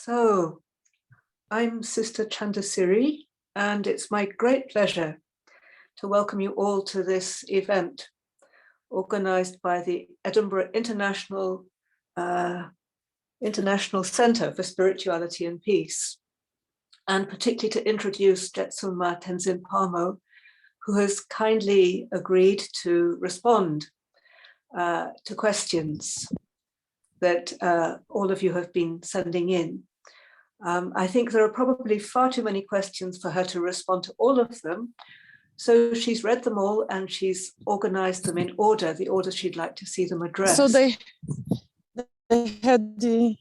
So, I'm Sister Candasiri, and it's my great pleasure to welcome you all to this event organized by the Edinburgh International Centre for Spirituality and Peace, and particularly to introduce Jetsunma Tenzin Palmo, who has kindly agreed to respond to questions that all of you have been sending in. I think there are probably far too many questions for her to respond to all of them. So she's read them all and she's organized them in order, the order she'd like to see them addressed. So they had the...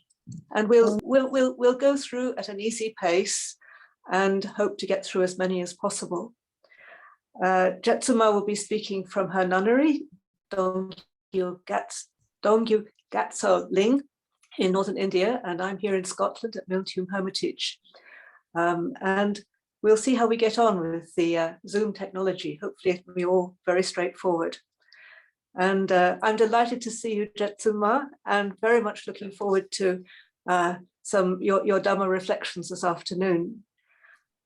And we'll go through at an easy pace and hope to get through as many as possible. Jetsuma will be speaking from her nunnery, Dongyu Gatso Ling, in northern India, and I'm here in Scotland at Miltum Hermitage. And we'll see how we get on with the Zoom technology. Hopefully it'll be all very straightforward. And I'm delighted to see you, Jetsuma, and very much looking forward to your Dhamma reflections this afternoon.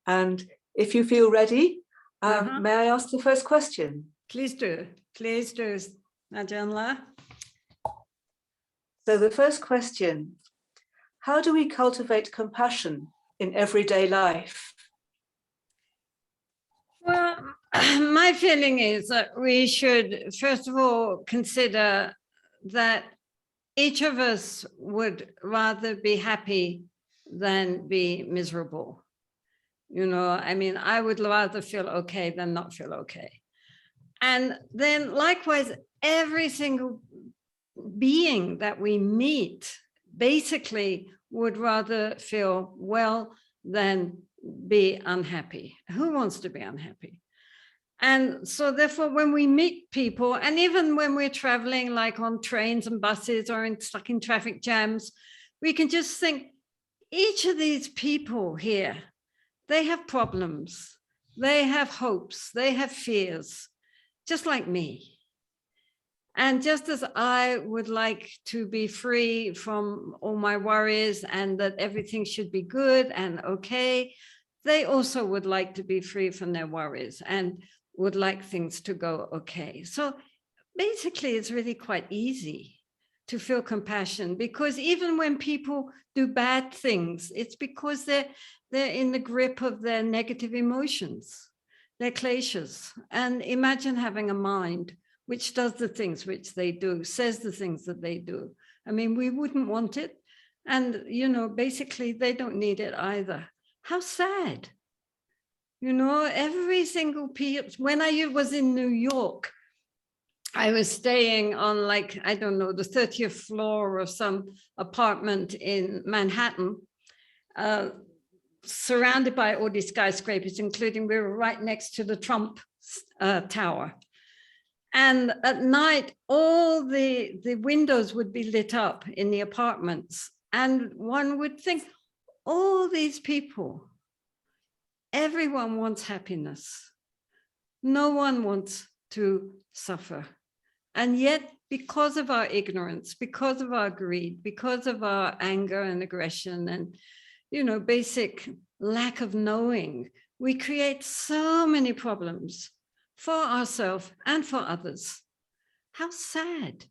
And if you feel ready, may I ask the first question? Please do, Ajahn. So the first question, how do we cultivate compassion in everyday life? Well, my feeling is that we should, first of all, consider that each of us would rather be happy than be miserable. You know, I mean, I would rather feel okay than not feel okay. And then likewise, every single being that we meet basically would rather feel well than be unhappy. Who wants to be unhappy? And so therefore, when we meet people, and even when we're traveling like on trains and buses or stuck in traffic jams, we can just think, each of these people here, they have problems, they have hopes, they have fears, just like me. And just as I would like to be free from all my worries and that everything should be good and okay, they also would like to be free from their worries and would like things to go okay. So basically, it's really quite easy to feel compassion, because even when people do bad things, it's because they're in the grip of their negative emotions, their kleshas. And imagine having a mind which does the things which they do, says the things that they do. I mean, we wouldn't want it. And, you know, basically they don't need it either. How sad. You know, every single piece. When I was in New York, I was staying on like, I don't know, the 30th floor of some apartment in Manhattan, surrounded by all these skyscrapers, including we were right next to the Trump Tower. And at night, all the windows would be lit up in the apartments. And one would think, all these people, everyone wants happiness. No one wants to suffer. And yet, because of our ignorance, because of our greed, because of our anger and aggression and, you know, basic lack of knowing, we create so many problems for ourselves and for others. How sad.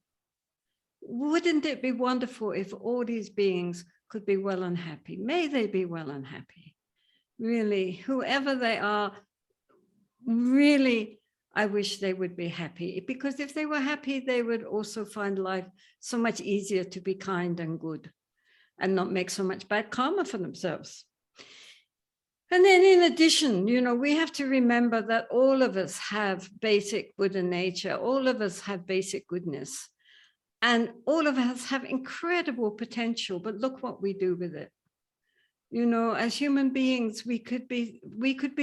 Wouldn't it be wonderful if all these beings could be well and happy? May they be well and happy. Really, whoever they are, really, I wish they would be happy, because if they were happy, they would also find life so much easier to be kind and good and not make so much bad karma for themselves. And then in addition, you know, we have to remember that all of us have basic Buddha nature. All of us have basic goodness. And all of us have incredible potential, but look what we do with it. You know, as human beings, we could be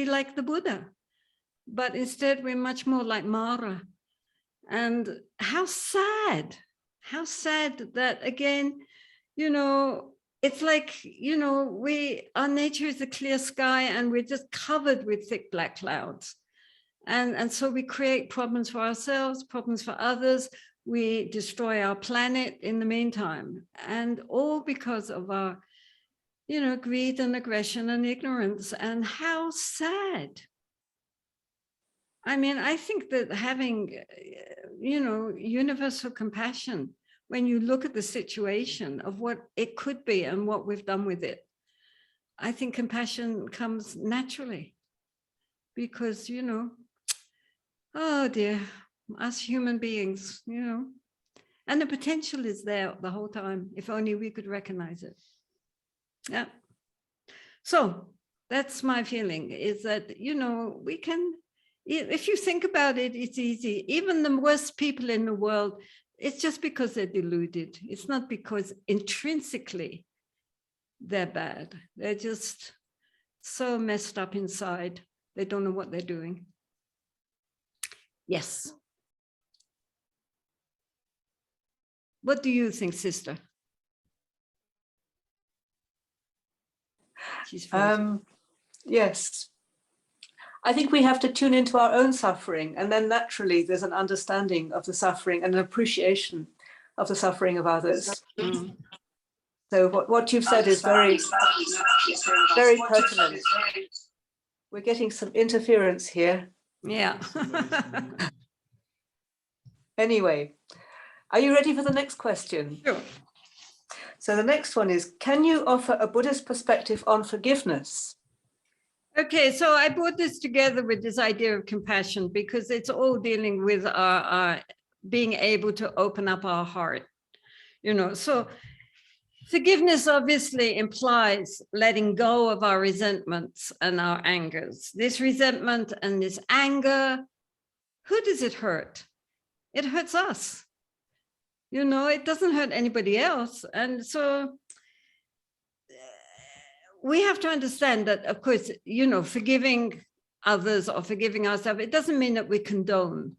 like the Buddha, but instead we're much more like Mara. And how sad that again, you know, it's like, you know, our nature is a clear sky and we're just covered with thick black clouds. And so we create problems for ourselves, problems for others. We destroy our planet in the meantime. And all because of our greed and aggression and ignorance, and how sad. I mean, I think that having, universal compassion, when you look at the situation of what it could be and what we've done with it, I think compassion comes naturally because, oh dear, us human beings, and the potential is there the whole time, if only we could recognize it. Yeah. So that's my feeling, is that, we can, if you think about it, it's easy. Even the worst people in the world, it's just because they're deluded. It's not because intrinsically they're bad. They're just so messed up inside. They don't know what they're doing. Yes. What do you think, sister? She's frozen. Yes. I think we have to tune into our own suffering, and then naturally there's an understanding of the suffering and an appreciation of the suffering of others. Mm. So what you've said is very, very pertinent. We're getting some interference here. Yeah. Anyway, are you ready for the next question? Sure. So the next one is, can you offer a Buddhist perspective on forgiveness? Okay, so I brought this together with this idea of compassion because it's all dealing with our being able to open up our heart. So forgiveness obviously implies letting go of our resentments and our angers. This resentment and this anger, who does it hurt? It hurts us. It doesn't hurt anybody else. And so we have to understand that, of course, forgiving others or forgiving ourselves, it doesn't mean that we condone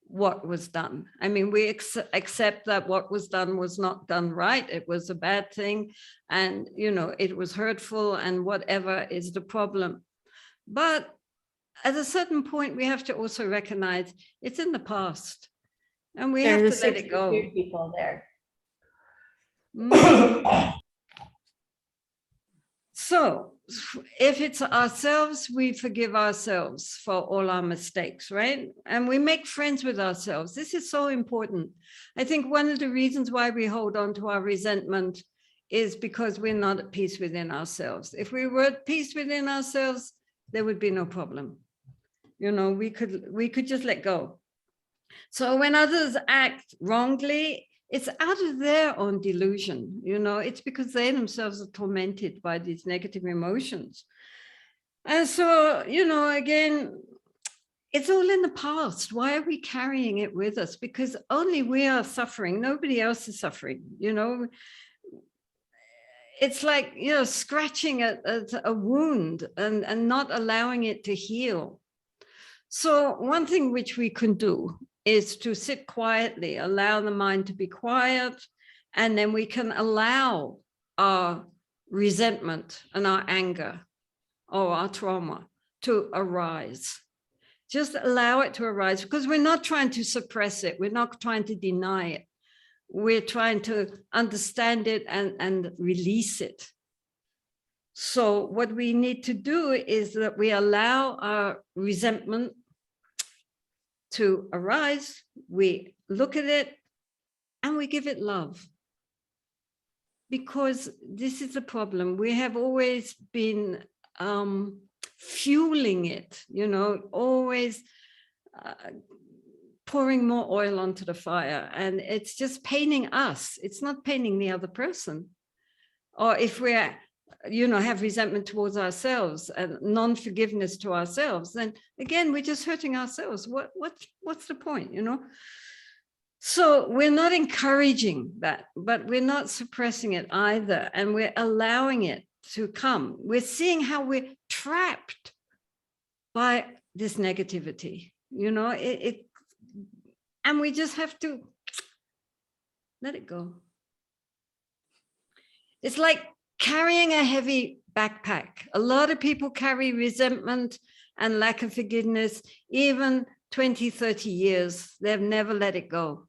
what was done. I mean, we accept that what was done was not done right. It was a bad thing. And, it was hurtful and whatever is the problem. But at a certain point, we have to also recognize it's in the past. And we have to let it go. People there. So if it's ourselves, we forgive ourselves for all our mistakes, right? And we make friends with ourselves. This is so important. I think one of the reasons why we hold on to our resentment is because we're not at peace within ourselves. If we were at peace within ourselves, there would be no problem. We could just let go. So when others act wrongly, it's out of their own delusion, it's because they themselves are tormented by these negative emotions. And so, again, it's all in the past. Why are we carrying it with us? Because only we are suffering. Nobody else is suffering, It's like, scratching at a wound and not allowing it to heal. So one thing which we can do is to sit quietly, allow the mind to be quiet, and then we can allow our resentment and our anger or our trauma to arise. Just allow it to arise, because we're not trying to suppress it. We're not trying to deny it. We're trying to understand it and release it. So what we need to do is that we allow our resentment to arise, we look at it, and we give it love. Because this is the problem. We have always been fueling it, always pouring more oil onto the fire. And it's just paining us. It's not paining the other person. Or if we're have resentment towards ourselves and non-forgiveness to ourselves, then again, we're just hurting ourselves. What's the point, So we're not encouraging that, but we're not suppressing it either. And we're allowing it to come. We're seeing how we're trapped by this negativity, and we just have to let it go. It's like carrying a heavy backpack. A lot of people carry resentment and lack of forgiveness, even 20, 30 years. They've never let it go.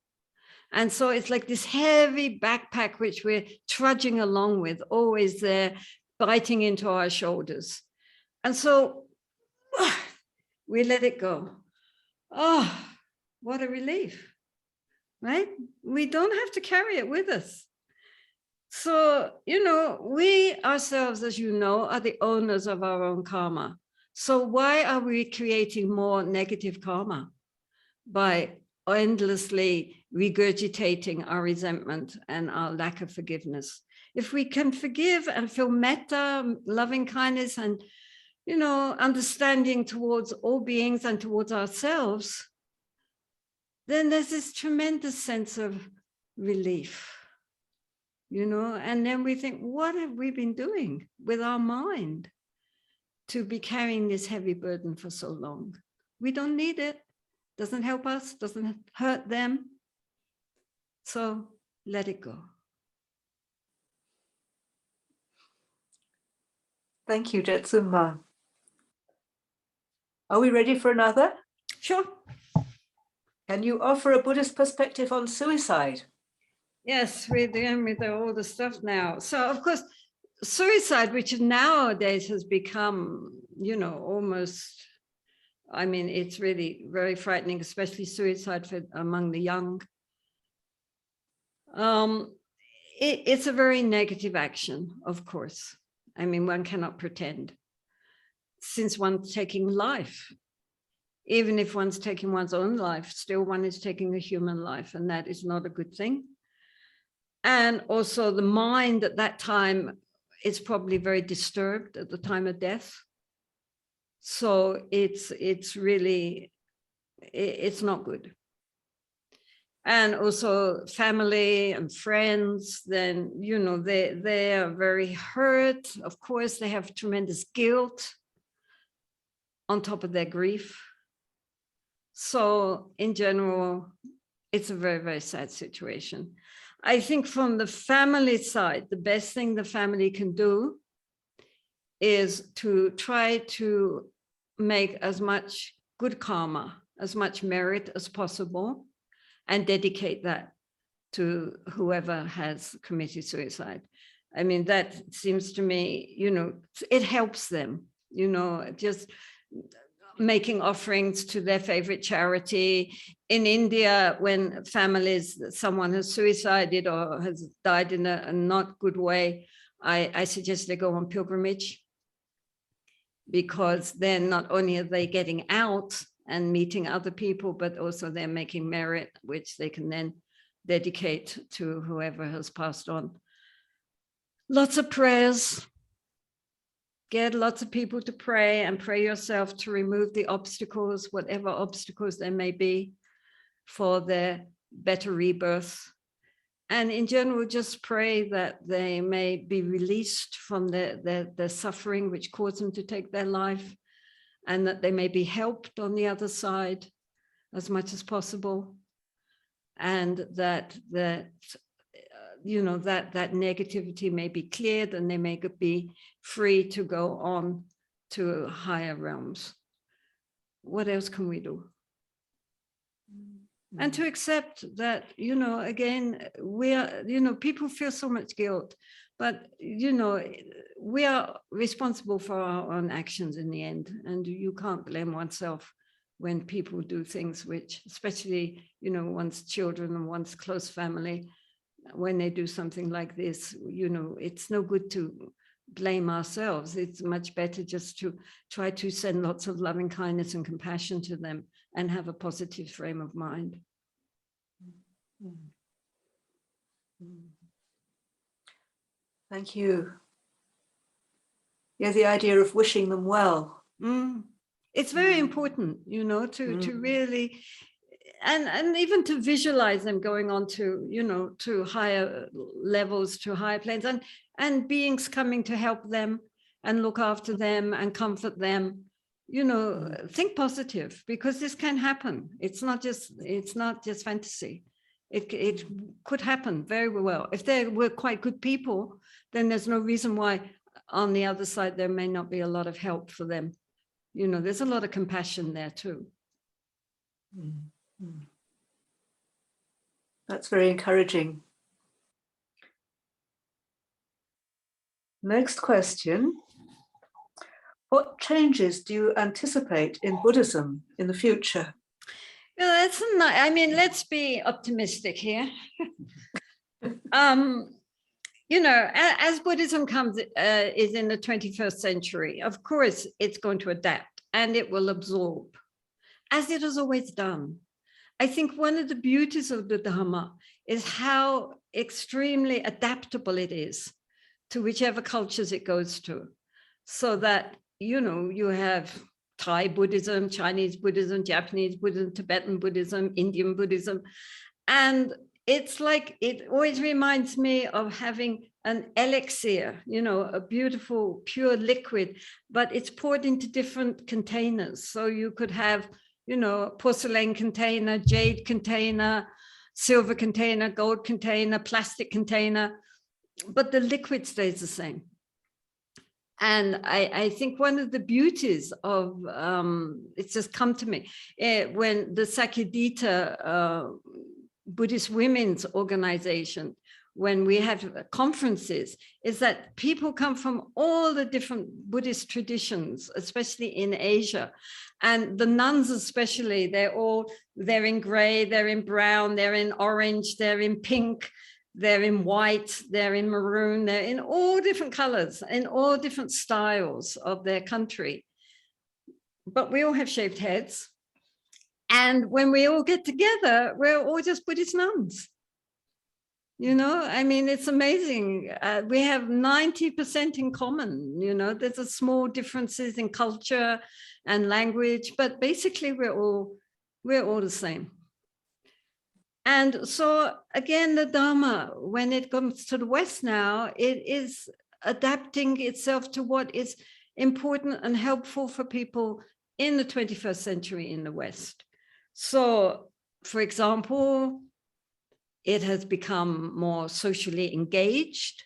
And so it's like this heavy backpack, which we're trudging along with, always there, biting into our shoulders. And so we let it go. Oh, what a relief, right? We don't have to carry it with us. So, we ourselves, as you know, are the owners of our own karma. So why are we creating more negative karma by endlessly regurgitating our resentment and our lack of forgiveness? If we can forgive and feel metta, loving kindness, and understanding towards all beings and towards ourselves, then there's this tremendous sense of relief, and then we think, what have we been doing with our mind to be carrying this heavy burden for so long? We don't need it. Doesn't help us, doesn't hurt them. So let it go. Thank you, Jetsunma. Are we ready for another? Sure. Can you offer a Buddhist perspective on suicide? Yes, we're dealing with all the stuff now. So, of course, suicide, which nowadays has become, almost, it's really very frightening, especially suicide among the young. It's a very negative action, of course. One cannot pretend, since one's taking life. Even if one's taking one's own life, still one is taking a human life, and that is not a good thing. And also the mind at that time is probably very disturbed at the time of death. So it's really, it's not good. And also family and friends, then, they are very hurt. Of course, they have tremendous guilt on top of their grief. So in general, it's a very, very sad situation. I think from the family side, the best thing the family can do is to try to make as much good karma, as much merit as possible, and dedicate that to whoever has committed suicide. That seems to me, it helps them, just making offerings to their favorite charity. In India, when someone has suicided or has died in a not good way, I suggest they go on pilgrimage, because then not only are they getting out and meeting other people, but also they're making merit, which they can then dedicate to whoever has passed on. Lots of prayers. Get lots of people to pray, and pray yourself to remove the obstacles, whatever obstacles there may be, for their better rebirth. And in general, just pray that they may be released from the suffering which caused them to take their life, and that they may be helped on the other side as much as possible. And that negativity may be cleared, and they may be free to go on to higher realms. What else can we do? And to accept that, again, we are, people feel so much guilt, but, we are responsible for our own actions in the end. And you can't blame oneself when people do things which, especially, one's children and one's close family, when they do something like this, it's no good to blame ourselves. It's much better just to try to send lots of loving kindness and compassion to them, and have a positive frame of mind. Thank you. Yeah, the idea of wishing them well. It's very important, to really, and even to visualize them going on to, to higher levels, to higher planes, and beings coming to help them and look after them and comfort them. Think positive, because this can happen. It's not just fantasy. It could happen very well. If they were quite good people, then there's no reason why on the other side there may not be a lot of help for them. There's a lot of compassion there too. That's very encouraging. Next question. What changes do you anticipate in Buddhism in the future? Yeah, I mean, let's be optimistic here. You know, as Buddhism is in the 21st century, of course, it's going to adapt and it will absorb, as it has always done. I think one of the beauties of the Dharma is how extremely adaptable it is to whichever cultures it goes to. So that, you know, you have Thai Buddhism, Chinese Buddhism, Japanese Buddhism, Tibetan Buddhism, Indian Buddhism. And it's like, it always reminds me of having an elixir, you know, a beautiful, pure liquid, but it's poured into different containers. So you could have, you know, a porcelain container, jade container, silver container, gold container, plastic container, but the liquid stays the same. And I think one of the beauties of, it's just come to me, when the Sakya Buddhist Women's Organization, when we have conferences, is that people come from all the different Buddhist traditions, especially in Asia. And the nuns especially, they're in gray, they're in brown, they're in orange, they're in pink, they're in white, they're in maroon, they're in all different colors, in all different styles of their country. But we all have shaved heads. And when we all get together, we're all just Buddhist nuns. You know, I mean, it's amazing. We have 90% in common, you know, there's a small differences in culture and language, but basically we're all the same. And so again, the Dharma, when it comes to the West now, it is adapting itself to what is important and helpful for people in the 21st century in the West. So, for example, it has become more socially engaged,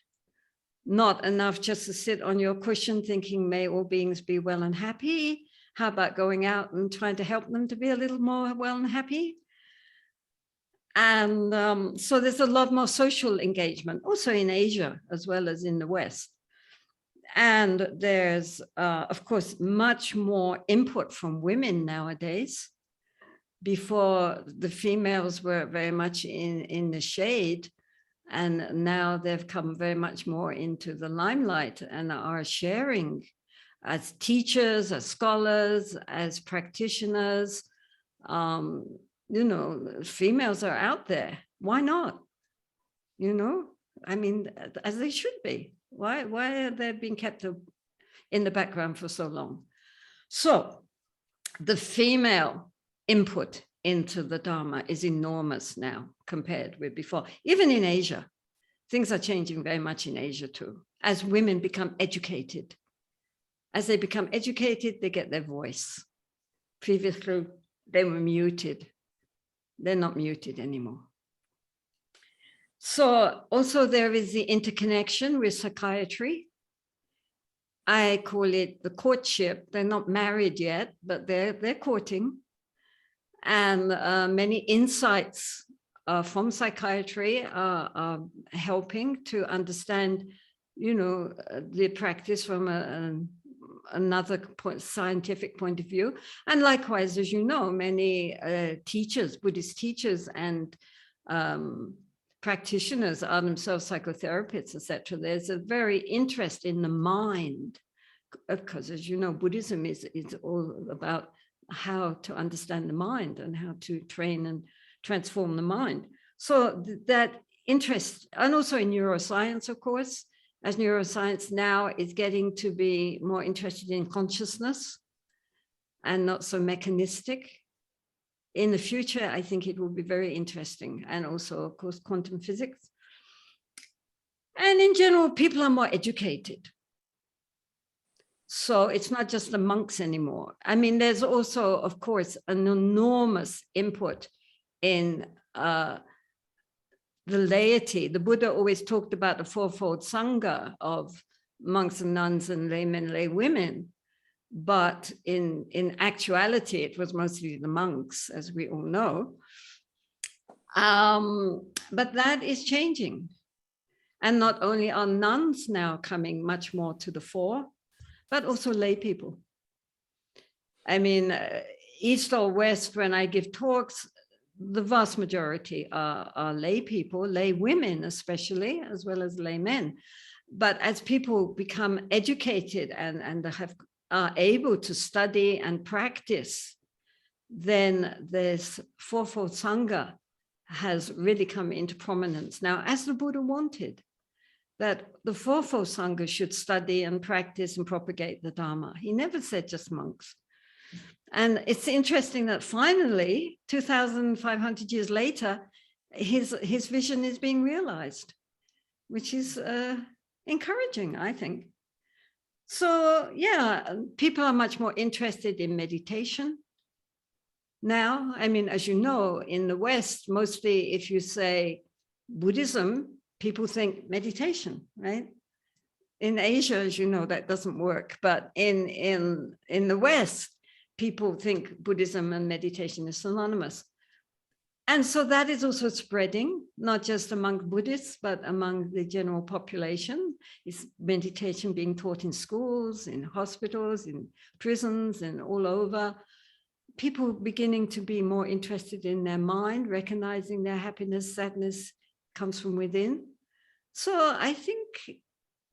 not enough just to sit on your cushion thinking, may all beings be well and happy. How about going out and trying to help them to be a little more well and happy? And so there's a lot more social engagement, also in Asia, as well as in the West. And there's, of course, much more input from women nowadays. Before, the females were very much in the shade, and now they've come very much more into the limelight and are sharing as teachers, as scholars, as practitioners. You know, females are out there. Why not? You know, I mean, as they should be. Why are they being kept in the background for so long? So the female input into the Dharma is enormous now compared with before. Even in Asia, things are changing very much in Asia too, as women become educated. As they become educated, they get their voice. Previously, they were muted. They're not muted anymore. So also there is the interconnection with psychiatry. I call it the courtship. They're not married yet, but they're courting. And many insights from psychiatry are helping to understand, you know, the practice from another scientific point of view. And likewise, as you know, many teachers, Buddhist teachers and practitioners are themselves psychotherapists, etc. There's a very interest in the mind, because as you know, Buddhism is all about how to understand the mind and how to train and transform the mind. So that interest, and also in neuroscience, of course, as neuroscience now is getting to be more interested in consciousness and not so mechanistic. In the future, I think it will be very interesting. And also, of course, quantum physics. And in general, people are more educated. So it's not just the monks anymore. I mean, there's also, of course, an enormous input in the laity. The Buddha always talked about the fourfold sangha of monks and nuns and laymen, lay women. But in actuality, it was mostly the monks, as we all know. But that is changing. And not only are nuns now coming much more to the fore, but also lay people. I mean, East or West, when I give talks, the vast majority are lay people, lay women especially, as well as lay men. But as people become educated and are able to study and practice, then this fourfold Sangha has really come into prominence. Now, as the Buddha wanted, that the fourfold Sangha should study and practice and propagate the Dharma. He never said just monks. And it's interesting that finally, 2,500 years later, his vision is being realized, which is encouraging, I think. So yeah, people are much more interested in meditation now. I mean, as you know, in the West, mostly if you say Buddhism, people think meditation, right? In Asia, as you know, that doesn't work. But in the West, people think Buddhism and meditation is synonymous. And so that is also spreading, not just among Buddhists, but among the general population. Is meditation being taught in schools, in hospitals, in prisons, and all over. People beginning to be more interested in their mind, recognizing their happiness, sadness comes from within. So I think,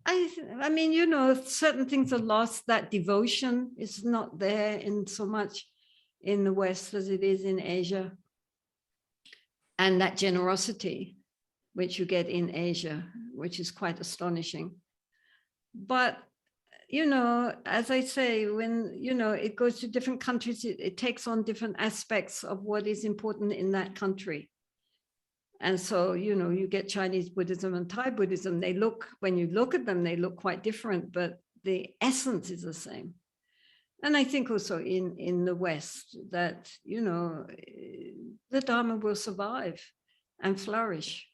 I mean, you know, certain things are lost. That devotion is not there in so much in the West as it is in Asia. And that generosity, which you get in Asia, which is quite astonishing. But, you know, as I say, when, you know, it goes to different countries, it takes on different aspects of what is important in that country. And so, you know, you get Chinese Buddhism and Thai Buddhism, they look, when you look at them, they look quite different, but the essence is the same. And I think also in the West that, you know, the Dharma will survive and flourish.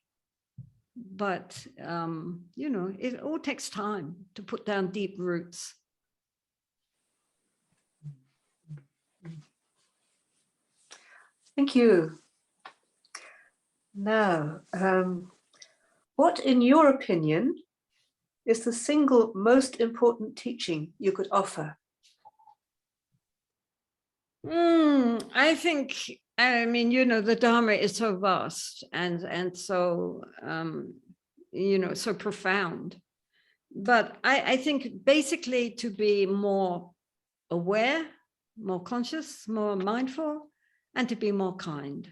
But, you know, it all takes time to put down deep roots. Thank you. Now, what, in your opinion, is the single most important teaching you could offer? I think, I mean, you know, the Dharma is so vast and so, you know, so profound. But I think basically to be more aware, more conscious, more mindful, and to be more kind.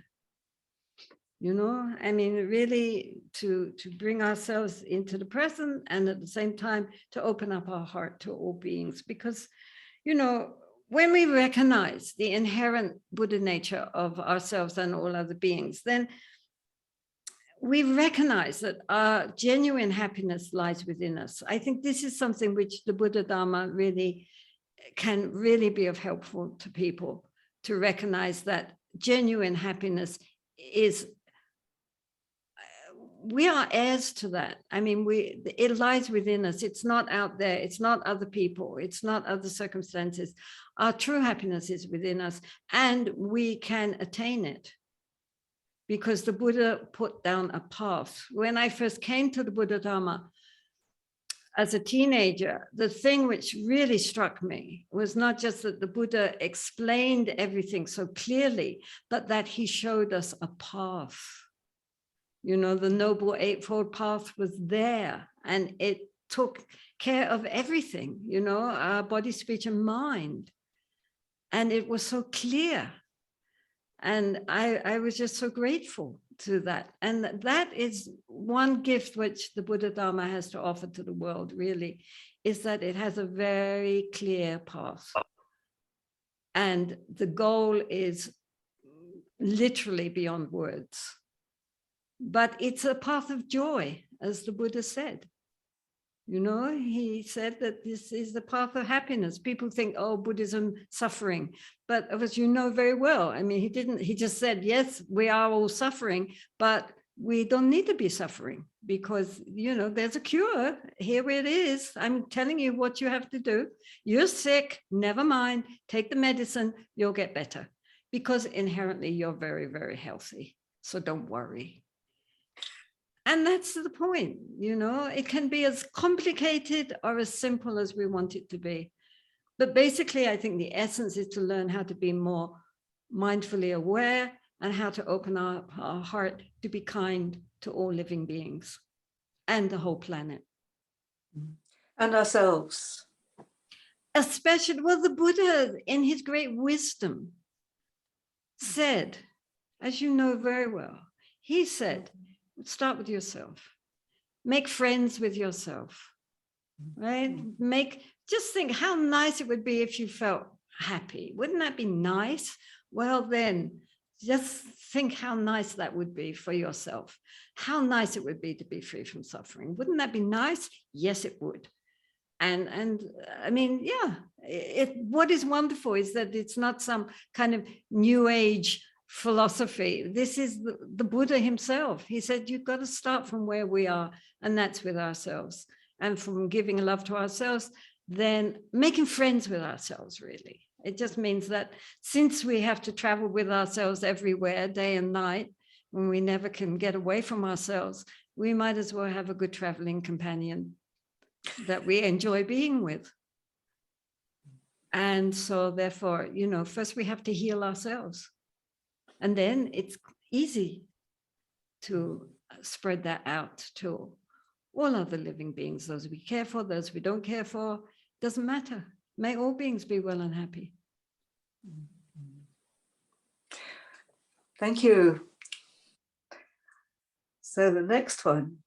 You know, I mean, really to bring ourselves into the present and at the same time to open up our heart to all beings. Because, you know, when we recognize the inherent Buddha nature of ourselves and all other beings, then we recognize that our genuine happiness lies within us. I think this is something which the Buddha Dharma really can really be of helpful to people, to recognize that genuine happiness is, we are heirs to that. I mean, it lies within us. It's not out there. It's not other people. It's not other circumstances. Our true happiness is within us, and we can attain it because the Buddha put down a path. When I first came to the Buddha Dharma as a teenager, the thing which really struck me was not just that the Buddha explained everything so clearly, but that he showed us a path. You know, the Noble Eightfold Path was there, and it took care of everything, you know, our body, speech, and mind. And it was so clear. And I was just so grateful to that. And that is one gift which the Buddha Dharma has to offer to the world, really, is that it has a very clear path. And the goal is literally beyond words. But it's a path of joy, as the Buddha said. You know, he said that this is the path of happiness. People think, oh, Buddhism, suffering. But as you know very well, I mean, he just said, yes, we are all suffering, but we don't need to be suffering because, you know, there's a cure. Here it is. I'm telling you what you have to do. You're sick, never mind. Take the medicine, you'll get better because inherently you're very, very healthy. So don't worry. And that's the point, you know, it can be as complicated or as simple as we want it to be. But basically, I think the essence is to learn how to be more mindfully aware and how to open up our heart to be kind to all living beings and the whole planet. And ourselves. Especially, well, the Buddha, in his great wisdom, said, as you know very well, he said, start with yourself. Make friends with yourself, right? Just think how nice it would be if you felt happy. Wouldn't that be nice? Well, then just think how nice that would be for yourself. How nice it would be to be free from suffering. Wouldn't that be nice? Yes, it would. And I mean, yeah, what is wonderful is that it's not some kind of new age philosophy. This is the Buddha himself. He said, you've got to start from where we are, and that's with ourselves. And from giving love to ourselves, then making friends with ourselves, really. It just means that since we have to travel with ourselves everywhere, day and night, when we never can get away from ourselves, we might as well have a good traveling companion that we enjoy being with. And so therefore, you know, first we have to heal ourselves. And then it's easy to spread that out to all other living beings, those we care for, those we don't care for, doesn't matter. May all beings be well and happy. Thank you. So the next one.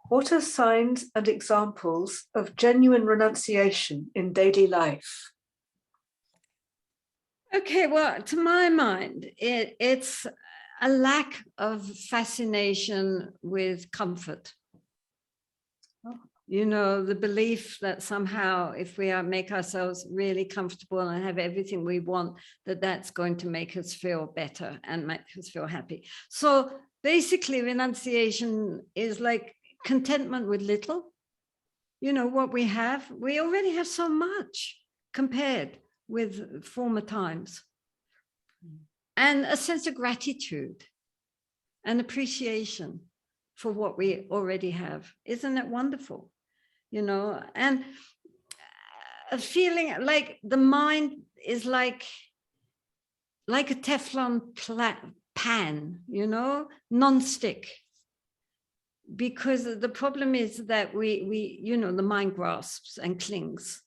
What are signs and examples of genuine renunciation in daily life? Okay, well, to my mind, it's a lack of fascination with comfort. You know, the belief that somehow if we make ourselves really comfortable and have everything we want, that's going to make us feel better and make us feel happy. So basically, renunciation is like contentment with little. You know, what we already have so much compared with former times. And a sense of gratitude and appreciation for what we already have. Isn't it wonderful? You know, and a feeling like the mind is like a Teflon pan, you know, non-stick. Because the problem is that we, you know, the mind grasps and clings.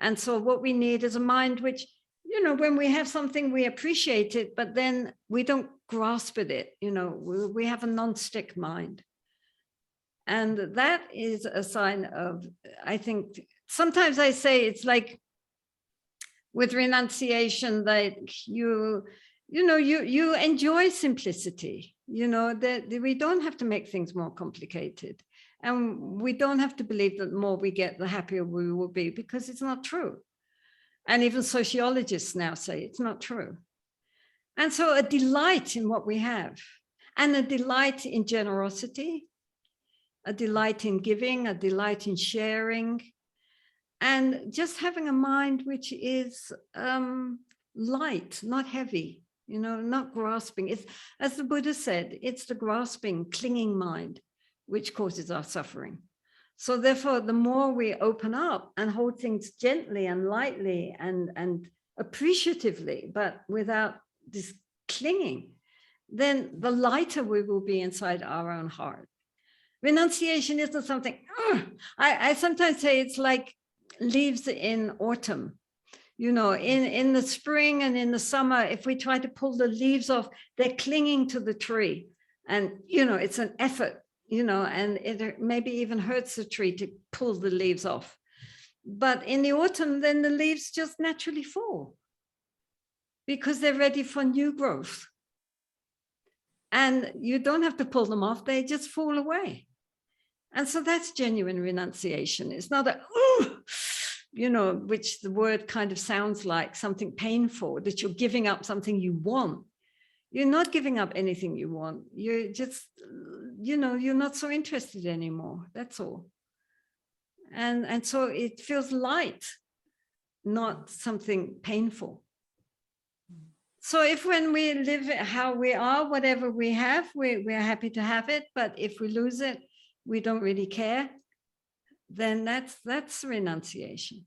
And so what we need is a mind which, you know, when we have something, we appreciate it, but then we don't grasp at it, you know, we have a non-stick mind. And that is a sign of, I think, sometimes I say it's like with renunciation, that you enjoy simplicity, you know, that we don't have to make things more complicated. And we don't have to believe that the more we get, the happier we will be, because it's not true. And even sociologists now say it's not true. And so a delight in what we have, and a delight in generosity, a delight in giving, a delight in sharing, and just having a mind which is light, not heavy, you know, not grasping. It's, as the Buddha said, it's the grasping, clinging mind which causes our suffering. So therefore, the more we open up and hold things gently and lightly and appreciatively, but without this clinging, then the lighter we will be inside our own heart. Renunciation isn't something, I sometimes say it's like leaves in autumn. You know, in the spring and in the summer, if we try to pull the leaves off, they're clinging to the tree. And, you know, it's an effort, you know, and it maybe even hurts the tree to pull the leaves off. But in the autumn, then the leaves just naturally fall because they're ready for new growth. And you don't have to pull them off, they just fall away. And so that's genuine renunciation. It's not a, you know, which the word kind of sounds like something painful, that you're giving up something you want. You're not giving up anything you want. You're just, you know, you're not so interested anymore. That's all. And so it feels light, not something painful. So if when we live how we are, whatever we have, we're happy to have it. But if we lose it, we don't really care. Then that's renunciation.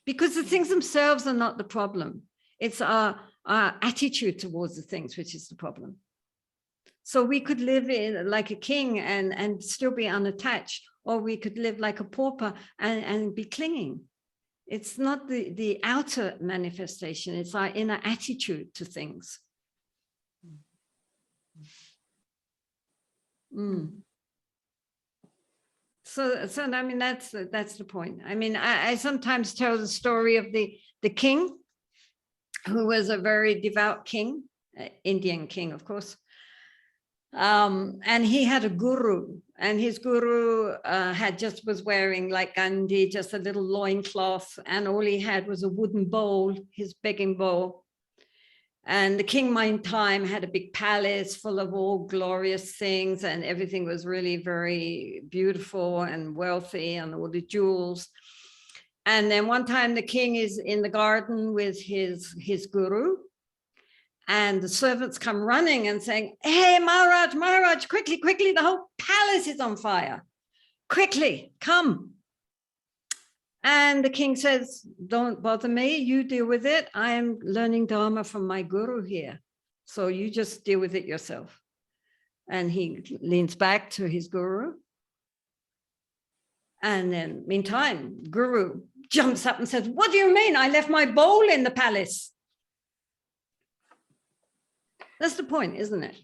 Because the things themselves are not the problem. It's our attitude towards the things which is the problem. So we could live like a king and still be unattached, or we could live like a pauper and be clinging. It's not the outer manifestation, it's our inner attitude to things. So I mean, that's the point. I mean, I sometimes tell the story of the king, who was a very devout king, Indian king, of course. And he had a guru, and his guru was wearing like Gandhi, just a little loincloth, and all he had was a wooden bowl, his begging bowl. And the king, meantime, had a big palace full of all glorious things, and everything was really very beautiful and wealthy, and all the jewels. And then one time the king is in the garden with his guru, and the servants come running and saying, "Hey, Maharaj, quickly, the whole palace is on fire. Quickly, come." And the king says, "Don't bother me, you deal with it. I am learning Dharma from my guru here. So you just deal with it yourself." And he leans back to his guru. And then meantime, guru jumps up and says, "What do you mean? I left my bowl in the palace." That's the point, isn't it?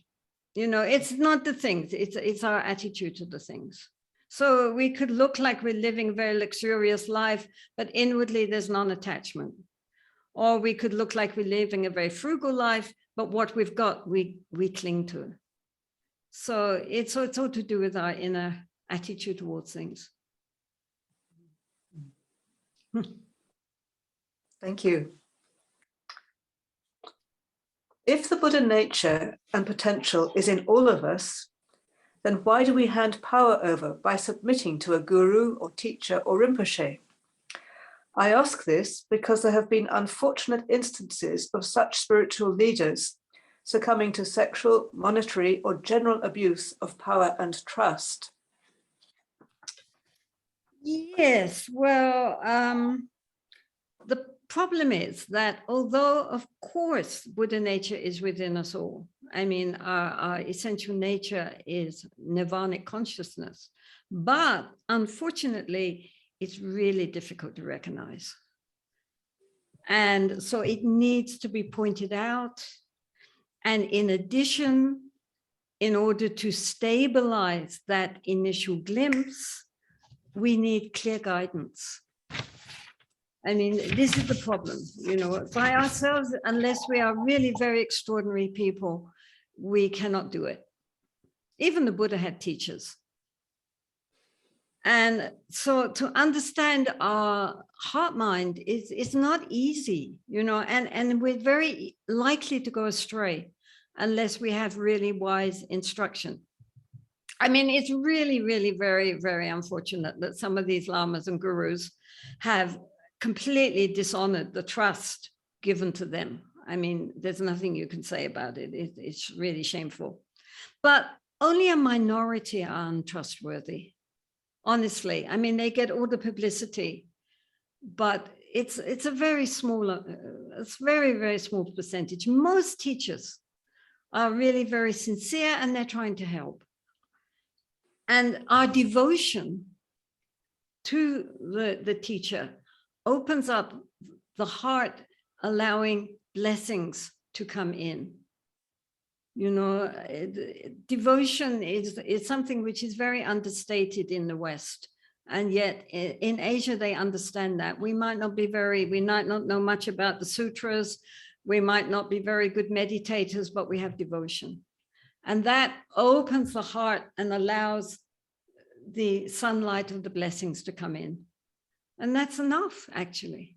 You know, it's not the things, it's our attitude to the things. So we could look like we're living a very luxurious life, but inwardly there's non-attachment. Or we could look like we're living a very frugal life, but what we've got, we cling to. So it's all to do with our inner attitude towards things. Thank you. If the Buddha nature and potential is in all of us, then why do we hand power over by submitting to a guru or teacher or rinpoche? I ask this because there have been unfortunate instances of such spiritual leaders succumbing to sexual, monetary, or general abuse of power and trust. Yes, well, the problem is that although, of course, Buddha nature is within us all, I mean, our essential nature is nirvanic consciousness, but unfortunately, it's really difficult to recognize. And so it needs to be pointed out. And in addition, in order to stabilize that initial glimpse, we need clear guidance. I mean, this is the problem, you know, by ourselves, unless we are really very extraordinary people, we cannot do it. Even the Buddha had teachers. And so to understand our heart mind is not easy, you know, and we're very likely to go astray unless we have really wise instruction. I mean, it's really, really very, very unfortunate that some of these lamas and gurus have completely dishonored the trust given to them. I mean, there's nothing you can say about it. It's really shameful. But only a minority are untrustworthy. Honestly, I mean, they get all the publicity, but it's a very small, it's very, very small percentage. Most teachers are really very sincere and they're trying to help. And our devotion to the teacher opens up the heart, allowing blessings to come in. You know, devotion is something which is very understated in the West. And yet in Asia, they understand that. We might not know much about the sutras. We might not be very good meditators, but we have devotion. And that opens the heart and allows the sunlight of the blessings to come in. And that's enough, actually.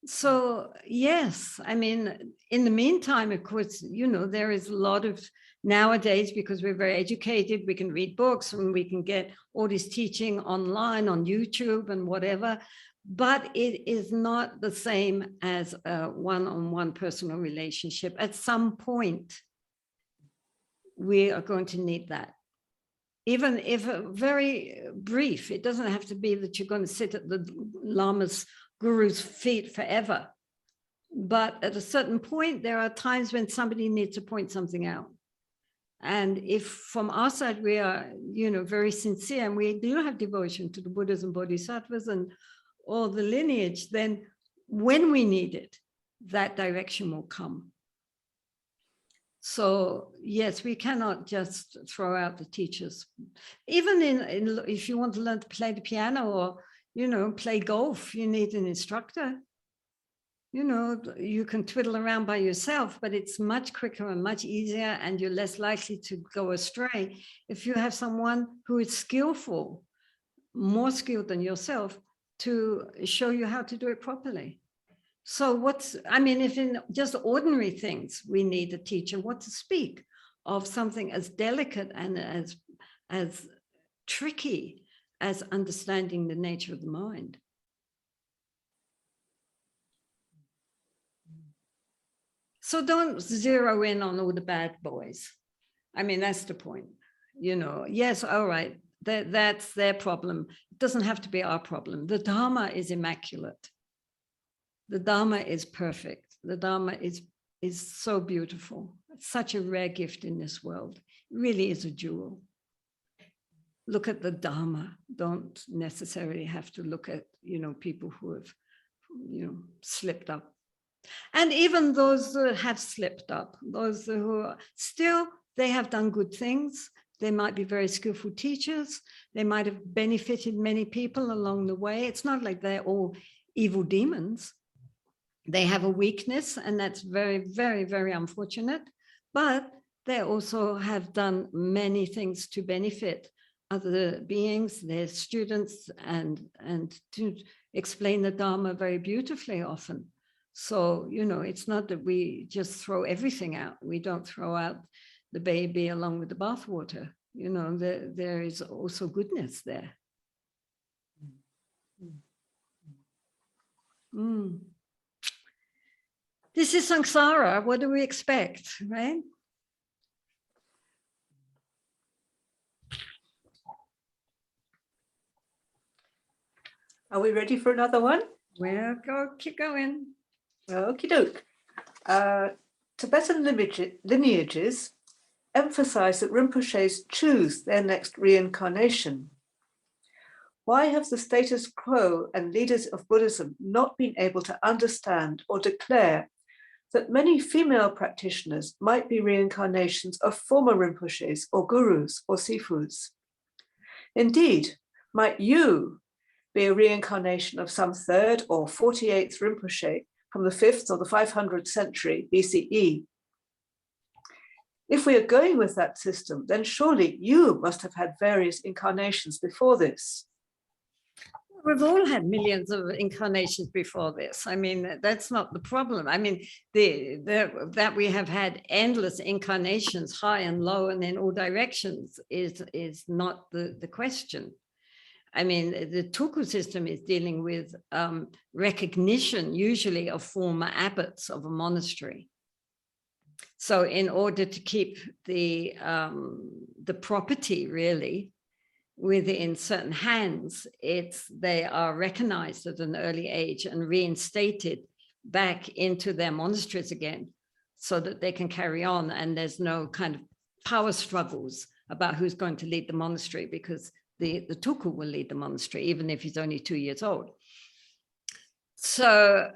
So, yes, I mean, in the meantime, of course, you know, there is a lot of nowadays, because we're very educated, we can read books and we can get all this teaching online on YouTube and whatever. but it is not the same as a one-on-one personal relationship. At some point, we are going to need that. Even if very brief, it doesn't have to be that you're going to sit at the Lama's guru's feet forever. But at a certain point, there are times when somebody needs to point something out. And if from our side, we are, very sincere and we do have devotion to the Buddhas and Bodhisattvas and all the lineage, then when we need it, that direction will come. So yes, we cannot just throw out the teachers. Even if you want to learn to play the piano or, play golf, you need an instructor. You can twiddle around by yourself, but it's much quicker and much easier, and you're less likely to go astray if you have someone who is skillful, more skilled than yourself, to show you how to do it properly. So if in just ordinary things we need a teacher, what to speak of something as delicate and as tricky as understanding the nature of the mind. So don't zero in on all the bad boys. That's the point. Yes, all right, that's their problem. It doesn't have to be our problem. The Dharma is immaculate. The Dharma is perfect. The Dharma is so beautiful. It's such a rare gift in this world. It really is a jewel. Look at the Dharma. Don't necessarily have to look at, people who have, slipped up. And even those that have slipped up, those who are still, they have done good things. They might be very skillful teachers. They might have benefited many people along the way. It's not like they're all evil demons. They have a weakness, and that's very, very, very unfortunate. But they also have done many things to benefit other beings, their students, and to explain the Dharma very beautifully often. So, it's not that we just throw everything out. We don't throw out the baby along with the bathwater. There is also goodness there. This is samsara. What do we expect, right? Are we ready for another one? Well, keep going. Okie doke. Tibetan lineages emphasize that Rinpoches choose their next reincarnation. Why have the status quo and leaders of Buddhism not been able to understand or declare that many female practitioners might be reincarnations of former Rinpoches or gurus or sifus? Indeed, might you be a reincarnation of some 3rd or 48th Rinpoche from the 5th or the 500th century BCE? If we are going with that system, then surely you must have had various incarnations before this. We've all had millions of incarnations before this. That's not the problem. That we have had endless incarnations, high and low and in all directions, is not the question. The Tulku system is dealing with recognition, usually of former abbots of a monastery. So in order to keep the property really within certain hands, they are recognized at an early age and reinstated back into their monasteries again so that they can carry on, and there's no kind of power struggles about who's going to lead the monastery, because the Tulku will lead the monastery even if he's only 2 years old. So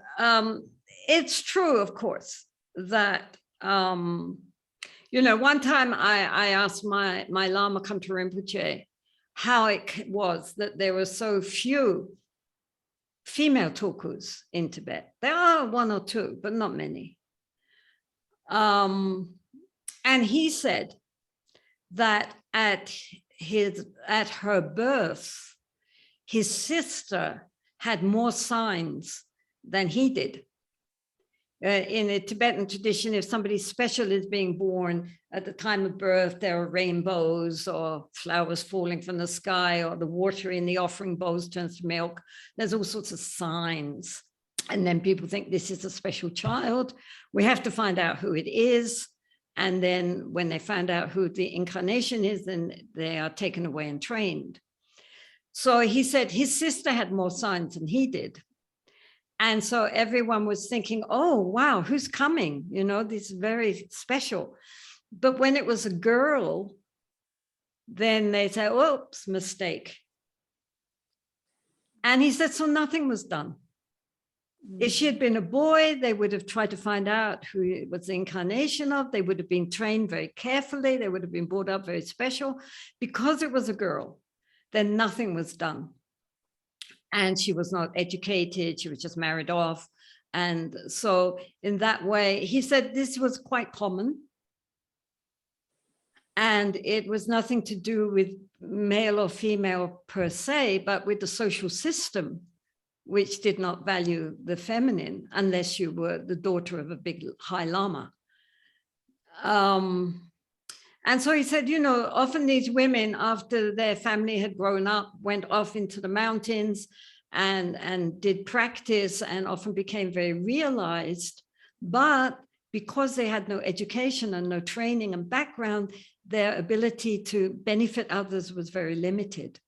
it's true, of course, that one time I asked my Lama Khampa Rinpoche how it was that there were so few female Tulkus in Tibet. There are 1 or 2, but not many. And he said that at her birth, his sister had more signs than he did. In a Tibetan tradition, if somebody special is being born, at the time of birth, there are rainbows or flowers falling from the sky, or the water in the offering bowls turns to milk. There's all sorts of signs. And then people think this is a special child. We have to find out who it is. And then when they find out who the incarnation is, then they are taken away and trained. So he said his sister had more signs than he did. And so everyone was thinking, oh, wow, who's coming? You know, this is very special. But when it was a girl, then they say, oops, mistake. And he said, so nothing was done. If she had been a boy, they would have tried to find out who it was the incarnation of. They would have been trained very carefully. They would have been brought up very special. Because it was a girl, then nothing was done. And she was not educated. She was just married off. And so in that way, he said this was quite common. And it was nothing to do with male or female per se, but with the social system, which did not value the feminine unless you were the daughter of a big high lama. And so he said, you know, often these women, after their family had grown up, went off into the mountains and did practice and often became very realized. But because they had no education and no training and background, their ability to benefit others was very limited.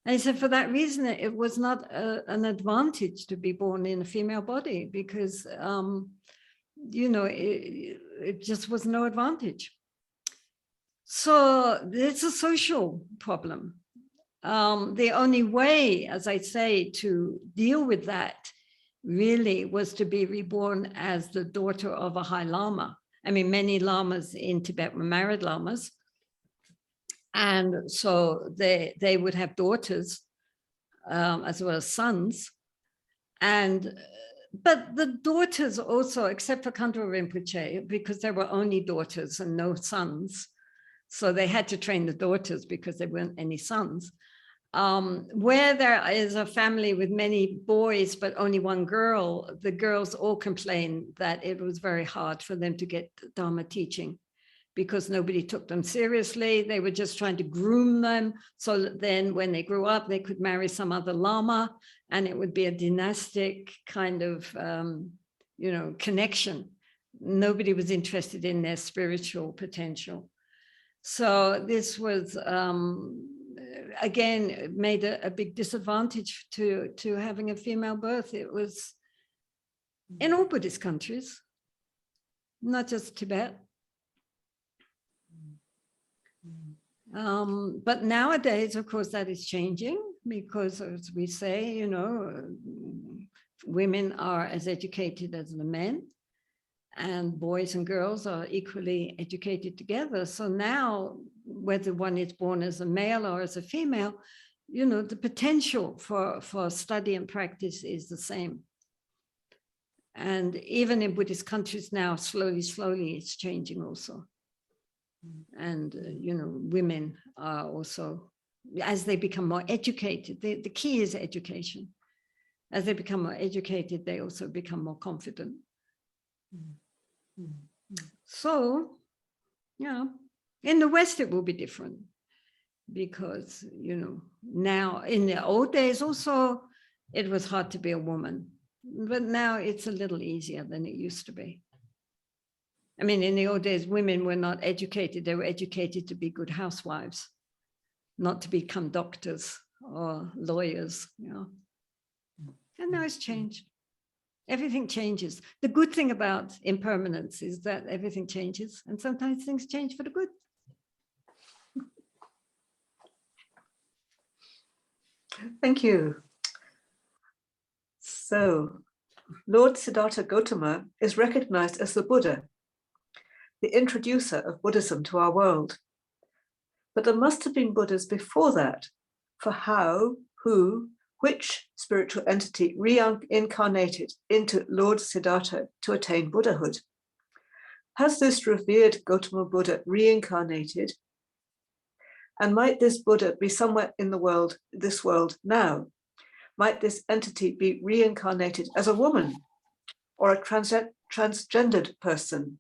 And he said, for that reason, it was not an advantage to be born in a female body because, you know, it just was no advantage. So it's a social problem. The only way, as I say, to deal with that really was to be reborn as the daughter of a high lama. I mean, many lamas in Tibet were married lamas. And so they would have daughters as well as sons. But the daughters also, except for Khandro Rinpoche, because there were only daughters and no sons, so they had to train the daughters because there weren't any sons. Where there is a family with many boys, but only one girl, the girls all complain that it was very hard for them to get Dharma teaching because nobody took them seriously. They were just trying to groom them. So that then when they grew up, they could marry some other lama and it would be a dynastic kind of, you know, connection. Nobody was interested in their spiritual potential. So this was, again, made a big disadvantage to having a female birth. It was in all Buddhist countries, not just Tibet. But nowadays, of course, that is changing because, as we say, you know, women are as educated as the men. And boys and girls are equally educated together. So now, whether one is born as a male or as a female, you know, the potential for study and practice is the same. And even in Buddhist countries now, slowly, it's changing also. And, you know, women are also, as they become more educated, the key is education. As they become more educated, they also become more confident. So, yeah, in the West, it will be different because, you know, now in the old days also, it was hard to be a woman, but now it's a little easier than it used to be. I mean, in the old days, women were not educated. They were educated to be good housewives, not to become doctors or lawyers, you know. And now it's changed. Everything changes. The good thing about impermanence is that everything changes, and sometimes things change for the good. Thank you. So, Lord Siddhartha Gautama is recognized as the Buddha, the introducer of Buddhism to our world. But there must have been Buddhas before that for how, who, which spiritual entity reincarnated into Lord Siddhartha to attain Buddhahood. Has this revered Gautama Buddha reincarnated? And might this Buddha be somewhere in the world, this world now? Might this entity be reincarnated as a woman or a transgendered person?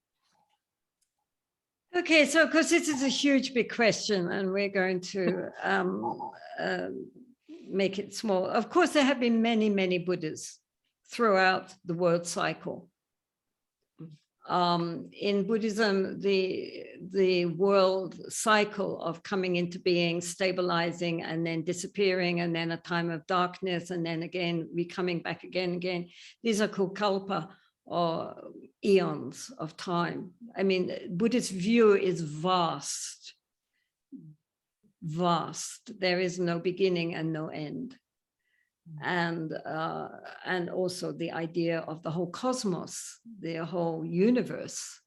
Okay, so of course this is a huge big question, and we're going to make it small. Of course, there have been many, many Buddhas throughout the world cycle. In Buddhism, the world cycle of coming into being, stabilizing, and then disappearing, and then a time of darkness, and then again, coming back again. These are called kalpa, or eons of time. I mean, Buddhist view is vast. There is no beginning and no end. And also the idea of the whole cosmos, the whole universe.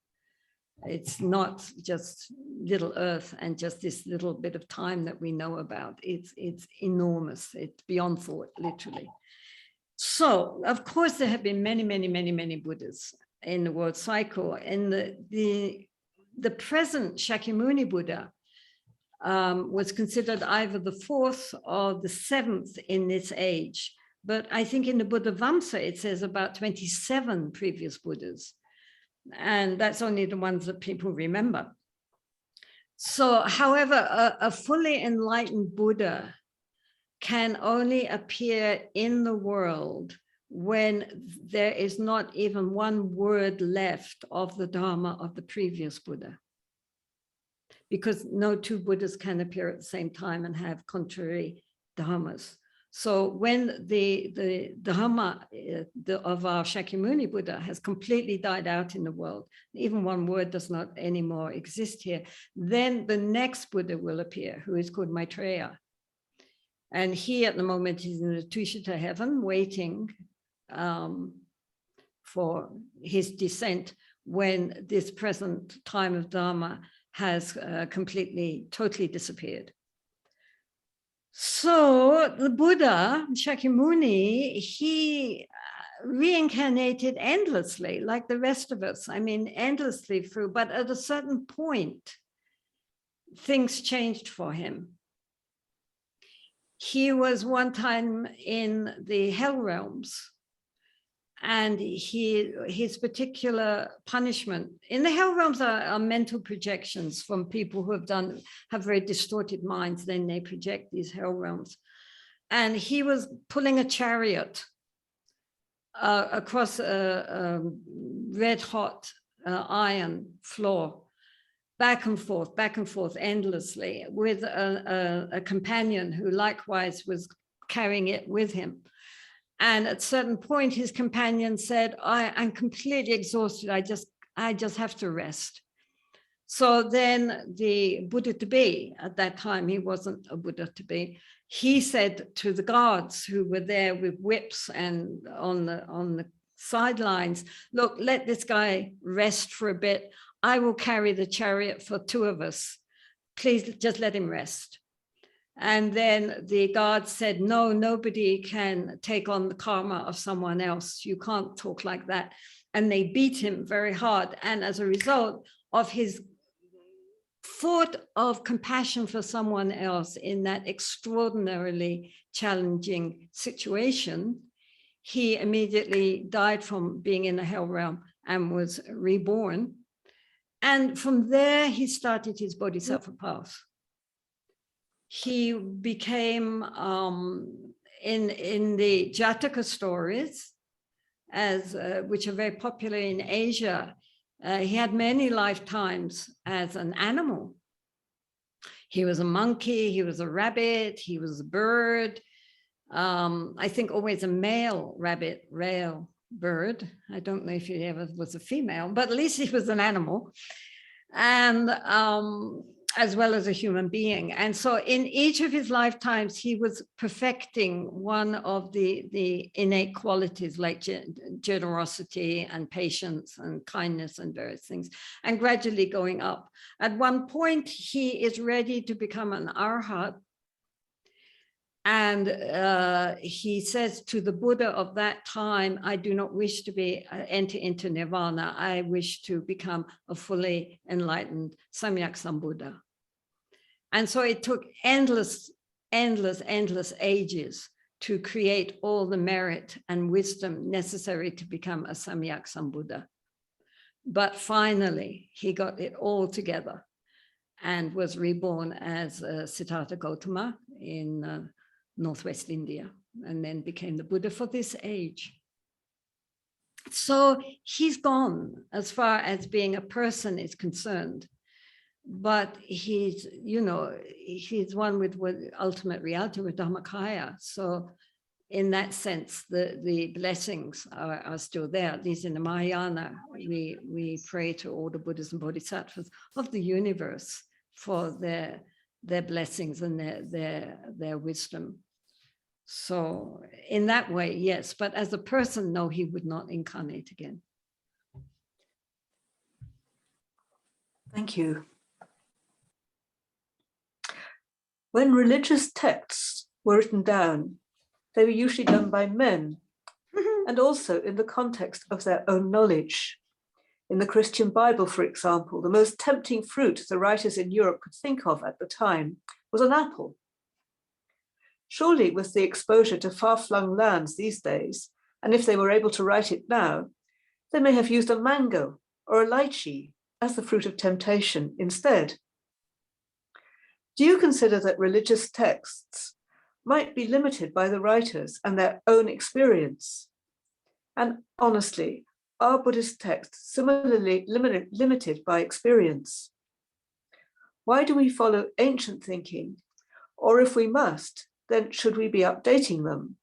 It's not just little Earth and just this little bit of time that we know about. It's enormous. It's beyond thought, literally. So, of course, there have been many, many, many, many Buddhas in the world cycle. And the present Shakyamuni Buddha was considered either the 4th or the 7th in this age. But I think in the Buddha Vamsa, it says about 27 previous Buddhas. And that's only the ones that people remember. So, however, a fully enlightened Buddha can only appear in the world when there is not even one word left of the Dharma of the previous Buddha. Because no two Buddhas can appear at the same time and have contrary dharmas. So when the dharma of our Shakyamuni Buddha has completely died out in the world, even one word does not anymore exist here, then the next Buddha will appear, who is called Maitreya. And he at the moment is in the Tushita heaven, waiting for his descent when this present time of Dharma has totally disappeared. So the Buddha, Shakyamuni, he reincarnated endlessly, like the rest of us. I mean, endlessly through, but at a certain point, things changed for him. He was one time in the hell realms, and his particular punishment in the hell realms are mental projections from people who have very distorted minds. Then they project these hell realms, and he was pulling a chariot across a red hot iron floor, back and forth endlessly, with a companion who likewise was carrying it with him. And at a certain point, his companion said, I'm completely exhausted. I just have to rest. So then the Buddha-to-be, at that time, he wasn't a Buddha-to-be, he said to the guards who were there with whips and on the sidelines, look, let this guy rest for a bit. I will carry the chariot for 2 of us. Please just let him rest. And then the guards said, no, nobody can take on the karma of someone else. You can't talk like that. And they beat him very hard. And as a result of his thought of compassion for someone else in that extraordinarily challenging situation, he immediately died from being in the hell realm and was reborn. And from there, he started his bodhisattva path. He became, in the Jataka stories, which are very popular in Asia, he had many lifetimes as an animal. He was a monkey, he was a rabbit, he was a bird. I think always a male rabbit, rail bird. I don't know if he ever was a female, but at least he was an animal. And as well as a human being. And so in each of his lifetimes, he was perfecting one of the innate qualities like generosity and patience and kindness and various things, and gradually going up. At one point, he is ready to become an arhat. And he says to the Buddha of that time, I do not wish to enter into nirvana. I wish to become a fully enlightened Samyak Sambuddha. And so it took endless ages to create all the merit and wisdom necessary to become a Samyak Sambuddha. But finally, he got it all together and was reborn as Siddhartha Gautama in Northwest India, and then became the Buddha for this age. So he's gone as far as being a person is concerned, but he's, you know, he's one with ultimate reality, with Dhammakaya. So in that sense, the blessings are still there. At least in the Mahayana, we pray to all the Buddhas and Bodhisattvas of the universe for their blessings and their wisdom. So in that way, yes, but as a person, no, he would not incarnate again. Thank you. When religious texts were written down, they were usually done by men, and also in the context of their own knowledge. In the Christian Bible, for example, the most tempting fruit the writers in Europe could think of at the time was an apple. Surely with the exposure to far-flung lands these days, and if they were able to write it now, they may have used a mango or a lychee as the fruit of temptation instead. Do you consider that religious texts might be limited by the writers and their own experience? And honestly, are Buddhist texts similarly limited by experience? Why do we follow ancient thinking? Or if we must, then should we be updating them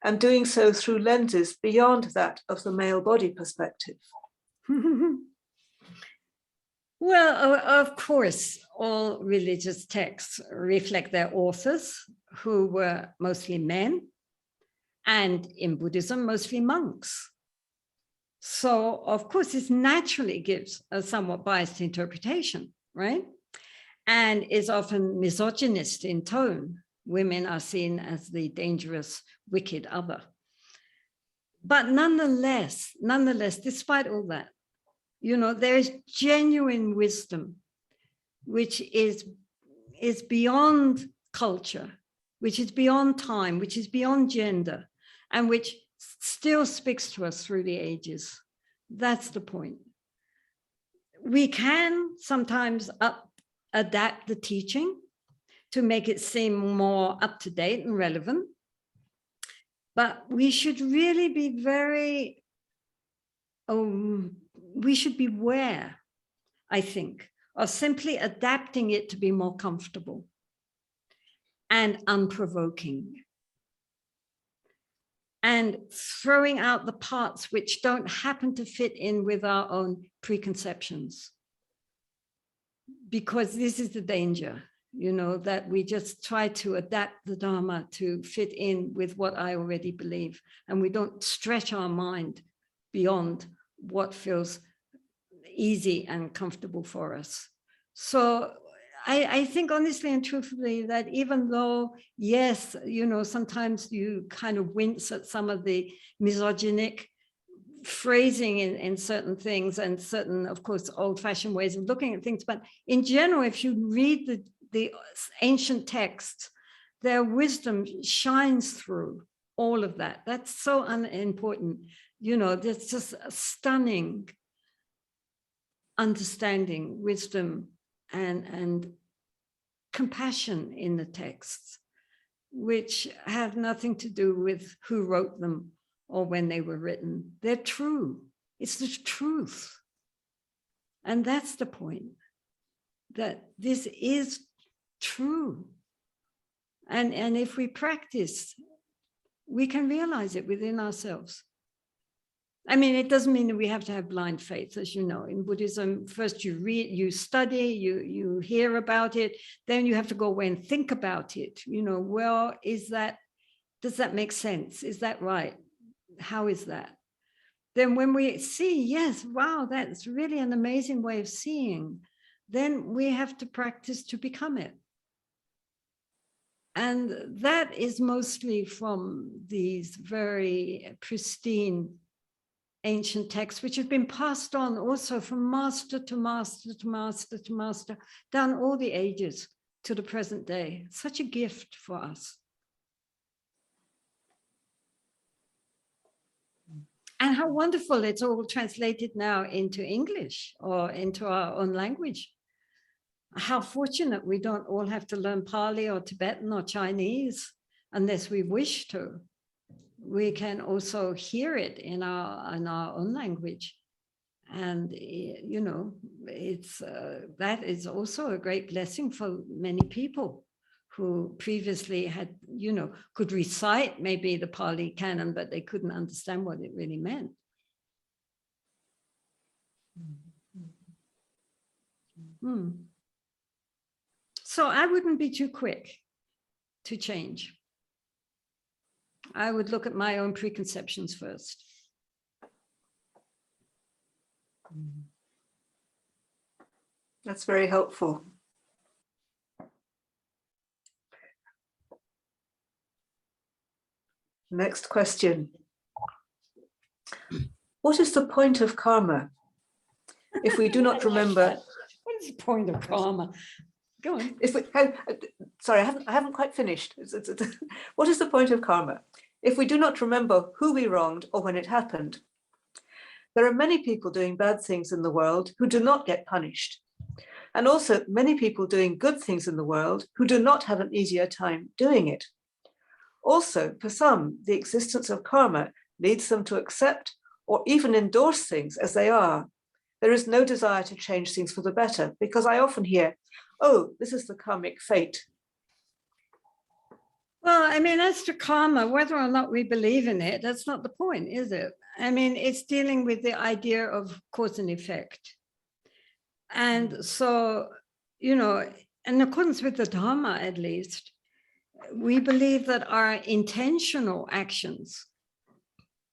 and doing so through lenses beyond that of the male body perspective? Well, of course, all religious texts reflect their authors, who were mostly men, and in Buddhism, mostly monks. So, of course, this naturally gives a somewhat biased interpretation, right? And is often misogynist in tone. Women are seen as the dangerous, wicked other. But nonetheless, despite all that, you know, there is genuine wisdom, which is beyond culture, which is beyond time, which is beyond gender, and which still speaks to us through the ages. That's the point. We can sometimes adapt the teaching to make it seem more up to date and relevant, but we should really be very, we should beware, I think, of simply adapting it to be more comfortable and unprovoking, and throwing out the parts which don't happen to fit in with our own preconceptions. Because this is the danger, you know, that we just try to adapt the Dharma to fit in with what I already believe, and we don't stretch our mind beyond what feels easy and comfortable for us. So I think honestly and truthfully that even though, yes, you know, sometimes you kind of wince at some of the misogynic phrasing in certain things and certain, of course, old-fashioned ways of looking at things, but in general, if you read the ancient texts, their wisdom shines through all of that. That's so unimportant. You know, there's just a stunning understanding, wisdom, and compassion in the texts, which have nothing to do with who wrote them or when they were written. They're true. It's the truth. And that's the point, that this is true. And if we practice, we can realize it within ourselves. I mean, it doesn't mean that we have to have blind faith, as you know. In Buddhism, first you read, you study, you hear about it, then you have to go away and think about it. You know, well, does that make sense? Is that right? How is that? Then when we see, yes, wow, that's really an amazing way of seeing, then we have to practice to become it. And that is mostly from these very pristine ancient texts, which have been passed on also from master to master to master to master, down all the ages to the present day. Such a gift for us. And how wonderful it's all translated now into English or into our own language. How fortunate we don't all have to learn Pali or Tibetan or Chinese unless we wish to. We can also hear it in our own language. And, you know, it's that is also a great blessing for many people who previously had, you know, could recite maybe the Pali canon, but they couldn't understand what it really meant. So I wouldn't be too quick to change. I would look at my own preconceptions first. That's very helpful. Next question. What is the point of karma? If we do not remember. What is the point of karma? Go on. If we, sorry, I haven't quite finished. What is the point of karma? If we do not remember who we wronged or when it happened. There are many people doing bad things in the world who do not get punished. And also many people doing good things in the world who do not have an easier time doing it. Also, for some, the existence of karma leads them to accept or even endorse things as they are. There is no desire to change things for the better, because I often hear, oh, this is the karmic fate. Well, I mean, as to karma, whether or not we believe in it, that's not the point, is it? I mean, it's dealing with the idea of cause and effect. And so, you know, in accordance with the Dharma, at least, we believe that our intentional actions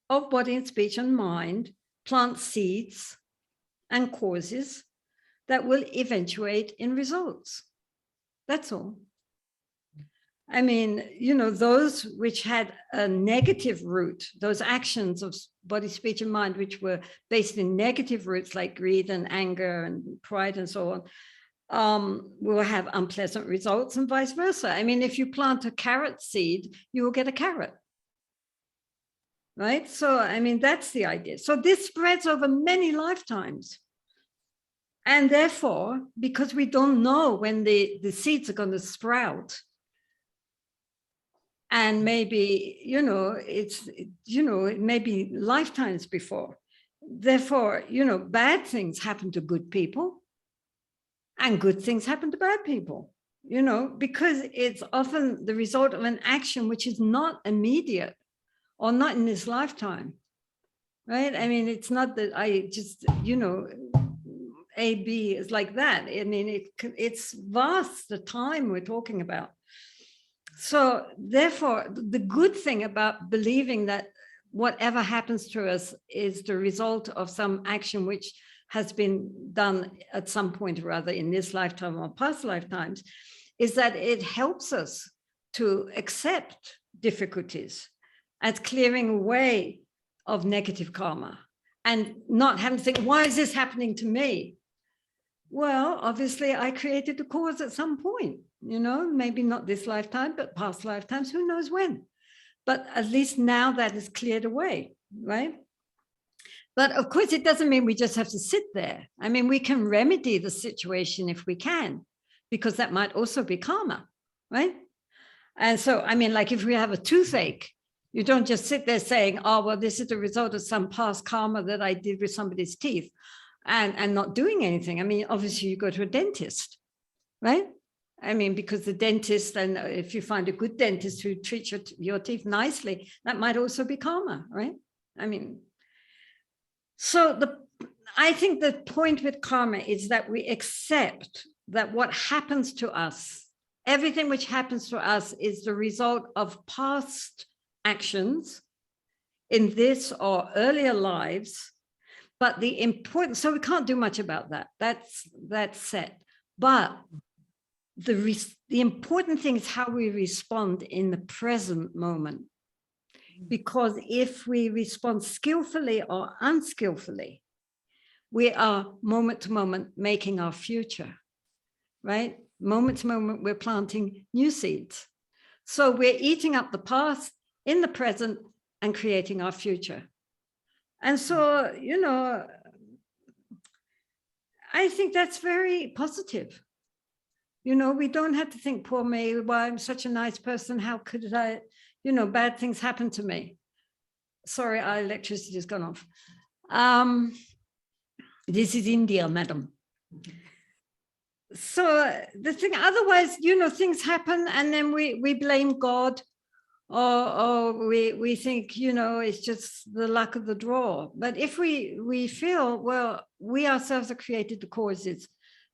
of body and speech and mind plant seeds and causes that will eventuate in results. That's all. I mean, you know, those which had a negative root, those actions of body, speech, and mind, which were based in negative roots like greed and anger and pride and so on, will have unpleasant results, and vice versa. I mean, if you plant a carrot seed, you will get a carrot. Right? So, I mean, that's the idea. So this spreads over many lifetimes. And therefore, because we don't know when the seeds are going to sprout, and maybe, you know, it may be lifetimes before. Therefore, you know, bad things happen to good people and good things happen to bad people, you know, because it's often the result of an action which is not immediate or not in this lifetime, right? I mean, it's not that I just, you know, A, B is like that. I mean, it's vast, the time we're talking about. So therefore, the good thing about believing that whatever happens to us is the result of some action which has been done at some point or other in this lifetime or past lifetimes is that it helps us to accept difficulties as clearing away of negative karma and not having to think, why is this happening to me? Well, obviously, I created the cause at some point, you know, maybe not this lifetime, but past lifetimes, who knows when. But at least now that is cleared away, right? But of course, it doesn't mean we just have to sit there. I mean, we can remedy the situation if we can, because that might also be karma, right? And so, I mean, like if we have a toothache, you don't just sit there saying, oh, well, this is the result of some past karma that I did with somebody's teeth. And not doing anything. I mean, obviously you go to a dentist, right? I mean, because the dentist, and if you find a good dentist who treats your teeth nicely, that might also be karma, right? I mean, so I think the point with karma is that we accept that what happens to us, everything which happens to us is the result of past actions in this or earlier lives. But the important, so we can't do much about that. That's set. But the important thing is how we respond in the present moment. Because if we respond skillfully or unskillfully, we are moment to moment making our future, right? Moment to moment, we're planting new seeds. So we're eating up the past in the present and creating our future. And so, you know, I think that's very positive. You know, we don't have to think, poor me, well, I'm such a nice person. How could I, you know, bad things happen to me? Sorry, our electricity has gone off. This is India, madam. So the thing, otherwise, you know, things happen and then we blame God, or we think, you know, it's just the luck of the draw. But if we feel, well, we ourselves have created the causes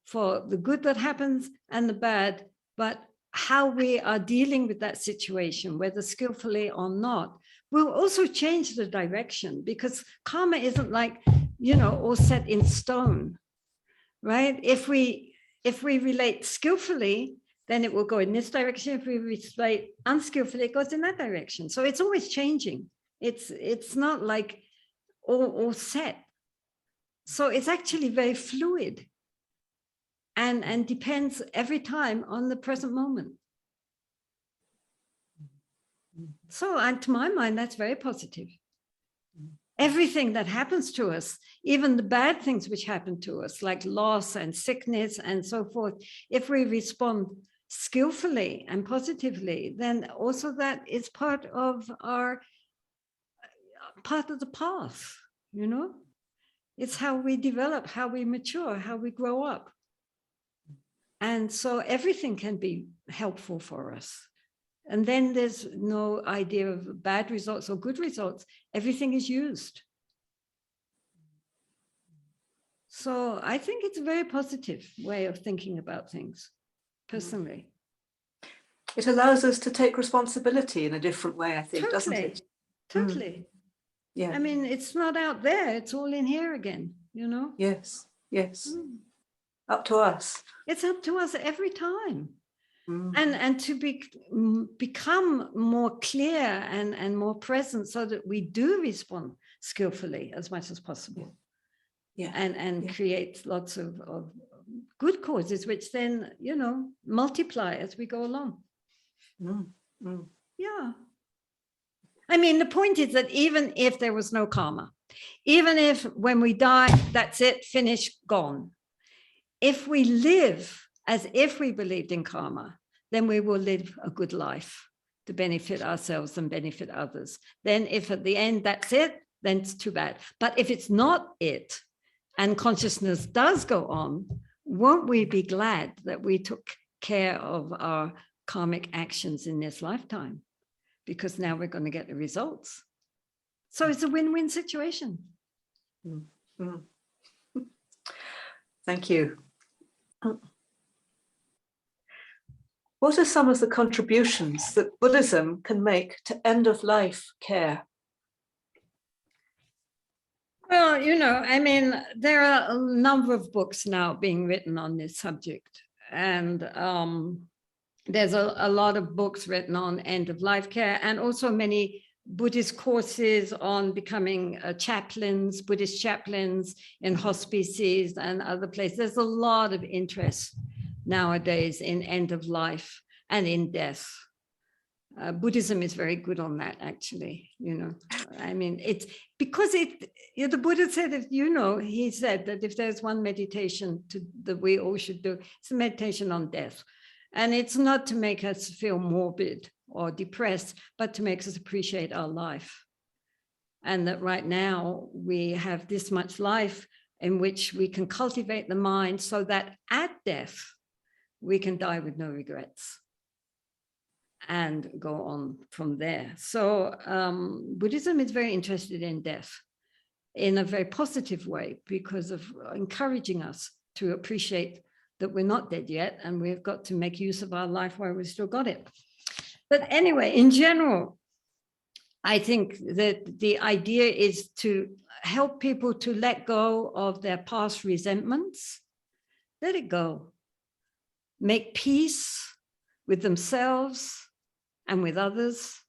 for the good that happens and the bad, but how we are dealing with that situation, whether skillfully or not, will also change the direction, because karma isn't like, you know, all set in stone, right? If we relate skillfully, then it will go in this direction. If we relate unskillfully, it goes in that direction. So it's always changing. It's not like all set. So it's actually very fluid and depends every time on the present moment. So, and to my mind, that's very positive. Everything that happens to us, even the bad things which happen to us, like loss and sickness and so forth, if we respond skillfully and positively, then also that is part of the path, you know? It's how we develop, how we mature, how we grow up. And so everything can be helpful for us. And then there's no idea of bad results or good results. Everything is used. So I think it's a very positive way of thinking about things, personally. It allows us to take responsibility in a different way, I think, doesn't it? Totally. Yeah. I mean, it's not out there. It's all in here again, you know? Yes, yes. Up to us. It's up to us every time. Mm. And to become more clear and more present so that we do respond skillfully as much as possible. Yeah. And create lots of good causes, which then, you know, multiply as we go along. Yeah. I mean, the point is that even if there was no karma, even if when we die, that's it, finished, gone. If we live as if we believed in karma, then we will live a good life to benefit ourselves and benefit others. Then if at the end that's it, then it's too bad. But if it's not it, and consciousness does go on, won't we be glad that we took care of our karmic actions in this lifetime? Because now we're going to get the results. So it's a win-win situation. Thank you. What are some of the contributions that Buddhism can make to end-of-life care? Well, you know, I mean, there are a number of books now being written on this subject. And there's a lot of books written on end-of-life care, and also many Buddhist courses on becoming chaplains, Buddhist chaplains in hospices and other places. There's a lot of interest nowadays in end of life and in death. Buddhism is very good on that, actually. You know, I mean, it's because the Buddha said, if you know, he said that if there's one meditation that we all should do, it's a meditation on death. And it's not to make us feel morbid or depressed, but to make us appreciate our life. And that right now we have this much life in which we can cultivate the mind so that at death, we can die with no regrets and go on from there. So Buddhism is very interested in death in a very positive way, because of encouraging us to appreciate that we're not dead yet, and we've got to make use of our life while we've still got it. But anyway, in general, I think that the idea is to help people to let go of their past resentments. Let it go. Make peace with themselves and with others.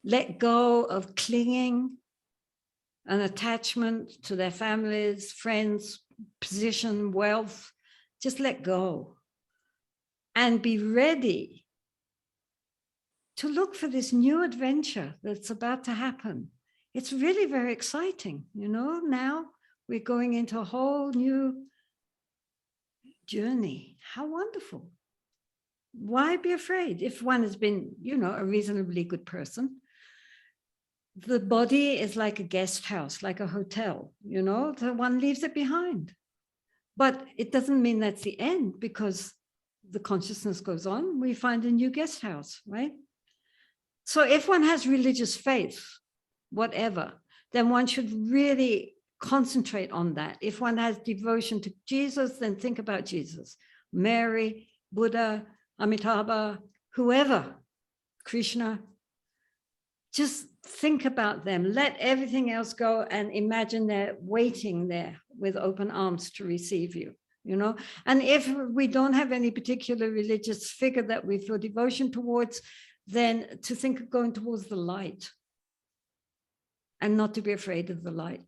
Let go of clinging and attachment to their families, friends, position, wealth. Just let go and be ready to look for this new adventure that's about to happen It's really very exciting. Now we're going into a whole new journey. How wonderful. Why be afraid? If one has been, a reasonably good person, the body is like a guest house, like a hotel, the one leaves it behind. But it doesn't mean that's the end, because the consciousness goes on. We find a new guest house, right? So if one has religious faith, whatever, then one should really concentrate on that. If one has devotion to Jesus, then think about Jesus, Mary, Buddha, Amitabha, whoever, Krishna. Just think about them. Let everything else go and imagine they're waiting there with open arms to receive you, And if we don't have any particular religious figure that we feel devotion towards, then to think of going towards the light and not to be afraid of the light.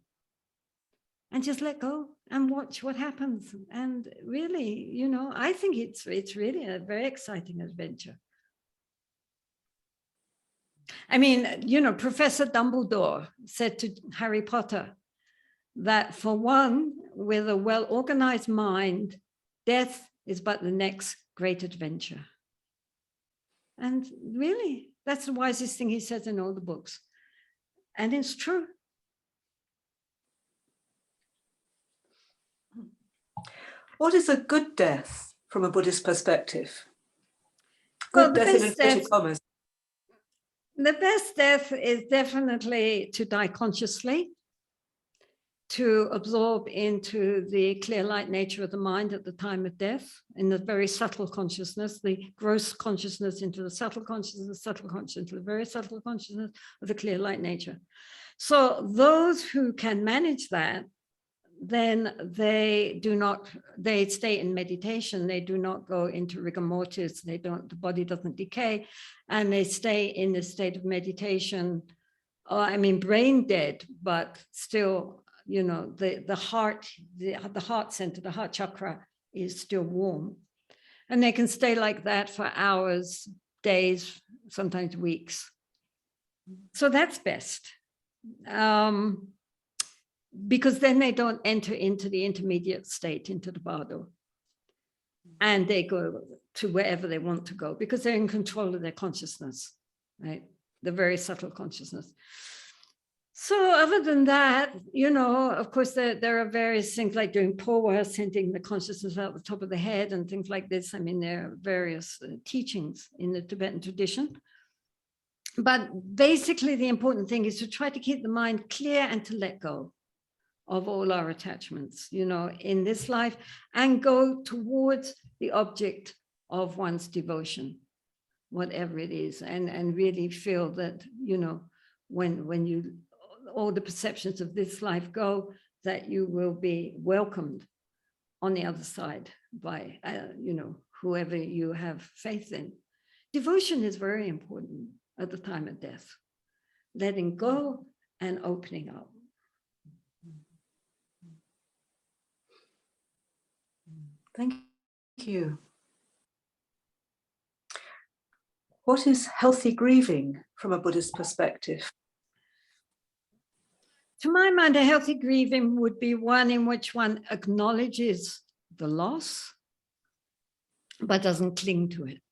And just let go and watch what happens. And really, I think it's really a very exciting adventure. I mean, Professor Dumbledore said to Harry Potter that for one with a well-organized mind, death is but the next great adventure. And really, that's the wisest thing he says in all the books. And it's true. What is a good death from a Buddhist perspective? Well, Good death in inverted commas. The best death is definitely to die consciously, to absorb into the clear light nature of the mind at the time of death, in the very subtle consciousness, the gross consciousness into the subtle consciousness into the very subtle consciousness of the clear light nature. So those who can manage that, then they stay in meditation. They do not go into rigor mortis. The body doesn't decay, and they stay in the state of meditation. Brain dead, but still, the heart center, the heart chakra is still warm, and they can stay like that for hours, days, sometimes weeks. So that's best. Because then they don't enter into the intermediate state, into the bardo. And they go to wherever they want to go because they're in control of their consciousness, right? The very subtle consciousness. So other than that, of course, there are various things like doing powa, sending the consciousness out the top of the head and things like this. There are various teachings in the Tibetan tradition. But basically, the important thing is to try to keep the mind clear and to let go of all our attachments, in this life, and go towards the object of one's devotion, whatever it is, and really feel that, when all the perceptions of this life go, that you will be welcomed on the other side by, whoever you have faith in. Devotion is very important at the time of death, letting go and opening up. Thank you. What is healthy grieving from a Buddhist perspective? To my mind, a healthy grieving would be one in which one acknowledges the loss, but doesn't cling to it.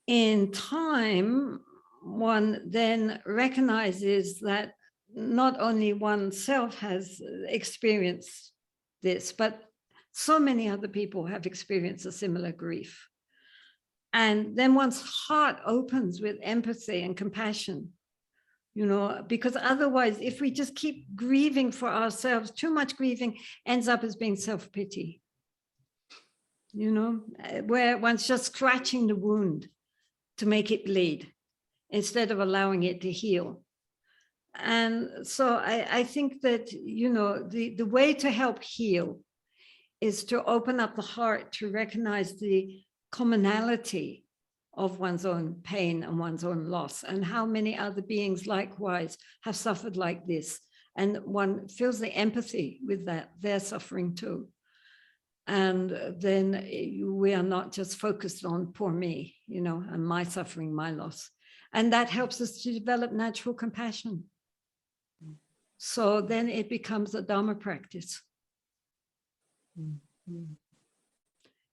In time, one then recognizes that not only oneself has experienced this, but so many other people have experienced a similar grief. And then one's heart opens with empathy and compassion, because otherwise, if we just keep grieving for ourselves, too much grieving ends up as being self-pity, where one's just scratching the wound to make it bleed instead of allowing it to heal. And so I think that, the way to help heal is to open up the heart to recognize the commonality of one's own pain and one's own loss, and how many other beings likewise have suffered like this. And one feels the empathy with that, their suffering too. And then we are not just focused on poor me, and my suffering, my loss. And that helps us to develop natural compassion. So then it becomes a Dharma practice.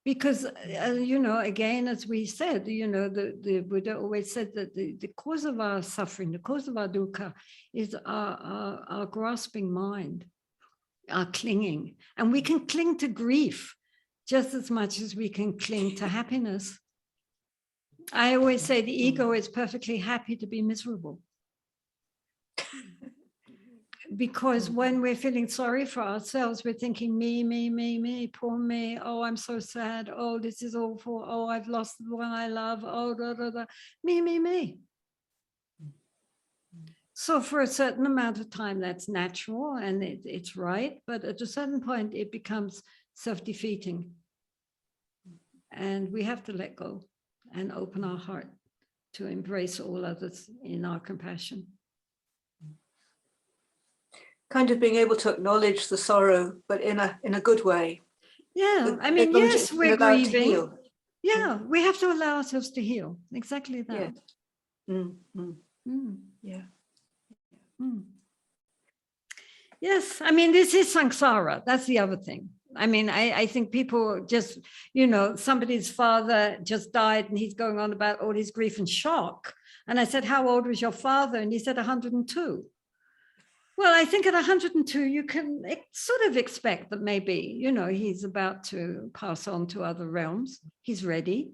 Because, you know, again, as we said, you know, the Buddha always said that the cause of our suffering, the cause of our dukkha is our grasping mind, our clinging. And we can cling to grief just as much as we can cling to happiness. I always say the ego is perfectly happy to be miserable. Because when we're feeling sorry for ourselves, we're thinking me, poor me. Oh, I'm so sad. Oh, this is awful. Oh, I've lost the one I love. Oh, da, da, da. Me. So for a certain amount of time, that's natural and it's right. But at a certain point, it becomes self-defeating. And we have to let go and open our heart to embrace all others in our compassion. Kind of being able to acknowledge the sorrow, but in a good way. Yeah, I mean, yes, we're grieving. Yeah, we have to allow ourselves to heal. Exactly that. Yeah. Yes, I mean, this is samsara. That's the other thing. I mean, I think people just, you know, somebody's father just died and he's going on about all his grief and shock. And I said, how old was your father? And he said 102. Well, I think at 102, you can sort of expect that maybe, you know, he's about to pass on to other realms. He's ready.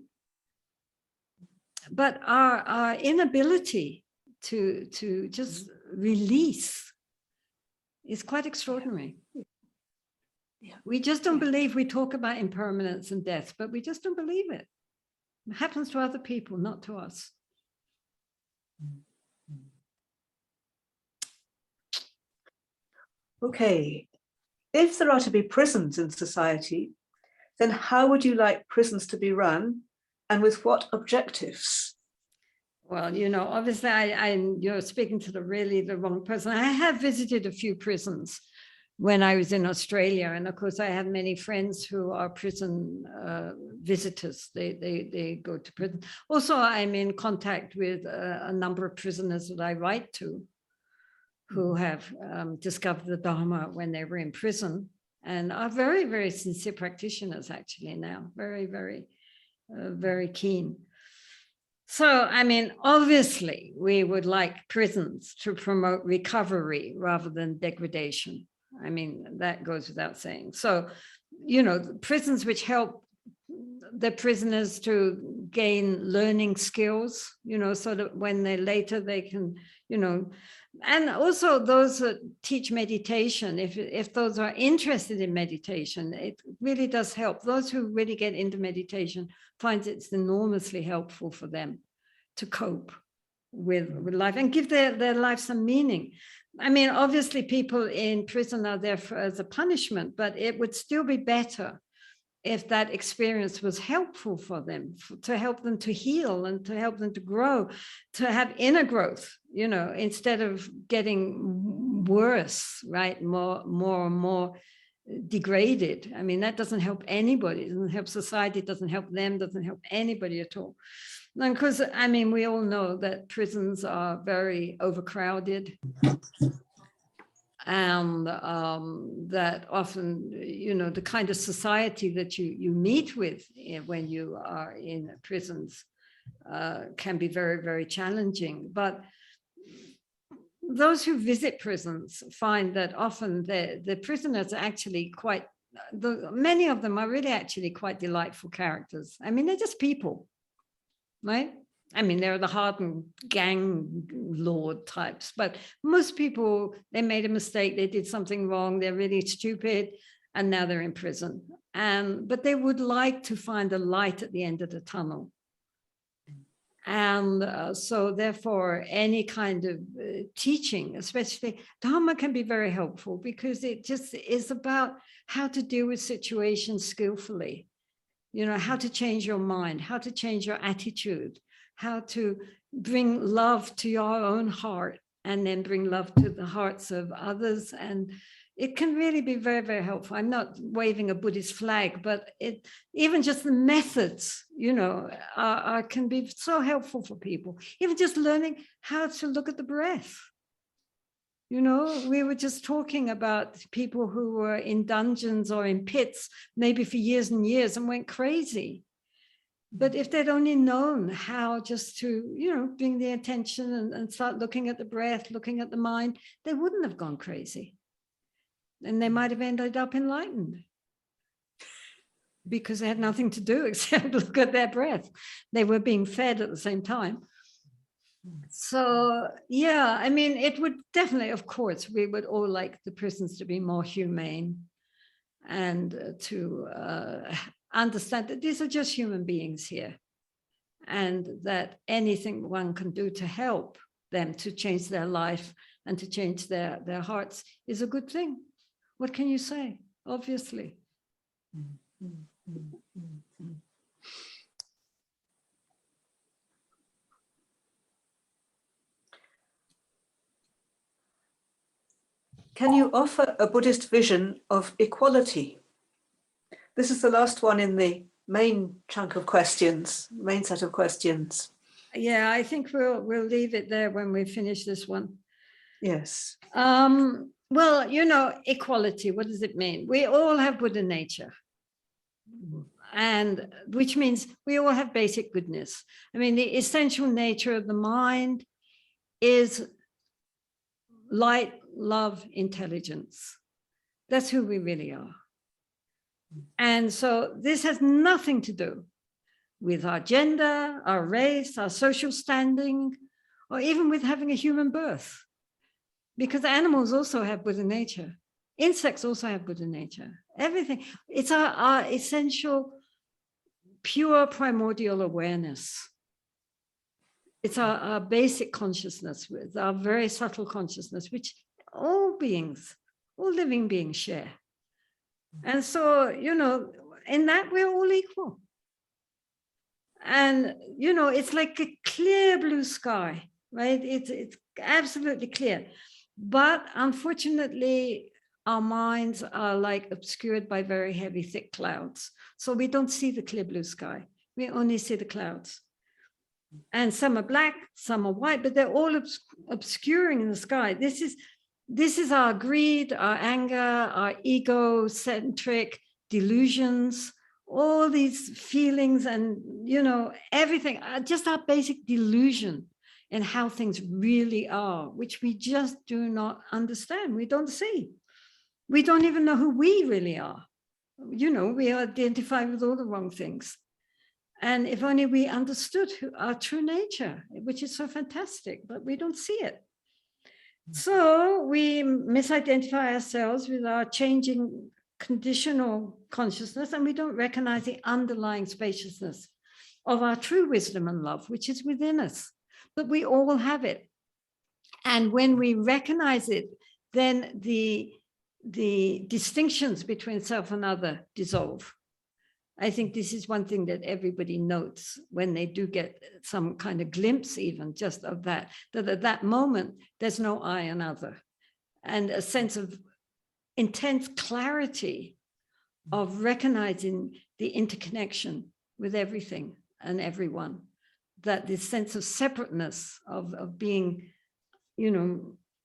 But our inability to just release is quite extraordinary. Yeah. We just don't believe. We talk about impermanence and death, but we just don't believe it. It happens to other people, not to us. Okay, if there are to be prisons in society, then how would you like prisons to be run and with what objectives? Well, you know, obviously you're speaking to the wrong person. I have visited a few prisons when I was in Australia. And of course, I have many friends who are prison visitors. They go to prison. Also, I'm in contact with a number of prisoners that I write to, who have discovered the Dharma when they were in prison and are very, very sincere practitioners actually now, very, very, very keen. So, I mean, obviously, we would like prisons to promote recovery rather than degradation. I mean, that goes without saying. So, you know, the prisons which help the prisoners to gain learning skills, you know, so that when they later they can, you know, and also those that teach meditation, if those are interested in meditation, it really does help. Those who really get into meditation find it's enormously helpful for them to cope with life and give their life some meaning. I mean, obviously people in prison are there as a punishment, but it would still be better if that experience was helpful for them, to help them to heal and to help them to grow, to have inner growth, you know, instead of getting worse, right? More and more degraded. I mean, that doesn't help anybody. It doesn't help society. It doesn't help them. Doesn't help anybody at all. And because, I mean, we all know that prisons are very overcrowded. And that often, you know, the kind of society that you meet with when you are in prisons can be very, very challenging. But those who visit prisons find that often the prisoners are actually quite, many of them are really actually quite delightful characters. I mean, they're just people, right? I mean, they're the hardened gang lord types, but most people, they made a mistake, they did something wrong, they're really stupid, and now they're in prison. But they would like to find a light at the end of the tunnel. And so therefore, any kind of teaching, especially Dharma, can be very helpful because it just is about how to deal with situations skillfully. You know, how to change your mind, how to change your attitude, how to bring love to your own heart and then bring love to the hearts of others. And, it can really be very, very helpful. I'm not waving a Buddhist flag, but even just the methods, can be so helpful for people. Even just learning how to look at the breath. We were just talking about people who were in dungeons or in pits, maybe for years and years, and went crazy. But if they'd only known how just to, bring the attention and start looking at the breath, looking at the mind, they wouldn't have gone crazy. And they might have ended up enlightened because they had nothing to do except look at their breath. They were being fed at the same time. So, yeah, I mean, it would definitely, of course, we would all like the prisons to be more humane and to understand that these are just human beings here, and that anything one can do to help them to change their life and to change their hearts is a good thing. What can you say? Obviously. Can you offer a Buddhist vision of equality? This is the last one in the main chunk of questions, main set of questions. Yeah, I think we'll leave it there when we finish this one. Yes. Well, equality, what does it mean? We all have Buddha nature, and which means we all have basic goodness. I mean, the essential nature of the mind is light, love, intelligence. That's who we really are. And so this has nothing to do with our gender, our race, our social standing, or even with having a human birth. Because animals also have Buddha nature. Insects also have Buddha nature. Everything. It's our essential, pure primordial awareness. It's our basic consciousness, with our very subtle consciousness, which all beings, all living beings share. And so, in that we're all equal. And, it's like a clear blue sky, right? It's absolutely clear. But unfortunately, our minds are like obscured by very heavy, thick clouds. So we don't see the clear blue sky. We only see the clouds. And some are black, some are white, but they're all obscuring in the sky. This is our greed, our anger, our egocentric delusions, all these feelings and, everything, just our basic delusion in how things really are, which we just do not understand. We don't see. We don't even know who we really are. We identify with all the wrong things. And if only we understood our true nature, which is so fantastic, but we don't see it. So we misidentify ourselves with our changing conditional consciousness, and we don't recognize the underlying spaciousness of our true wisdom and love, which is within us. But we all have it. And when we recognize it, then the distinctions between self and other dissolve. I think this is one thing that everybody notes when they do get some kind of glimpse even just of that at that moment, there's no I and other, and a sense of intense clarity of recognizing the interconnection with everything and everyone, that this sense of separateness of being,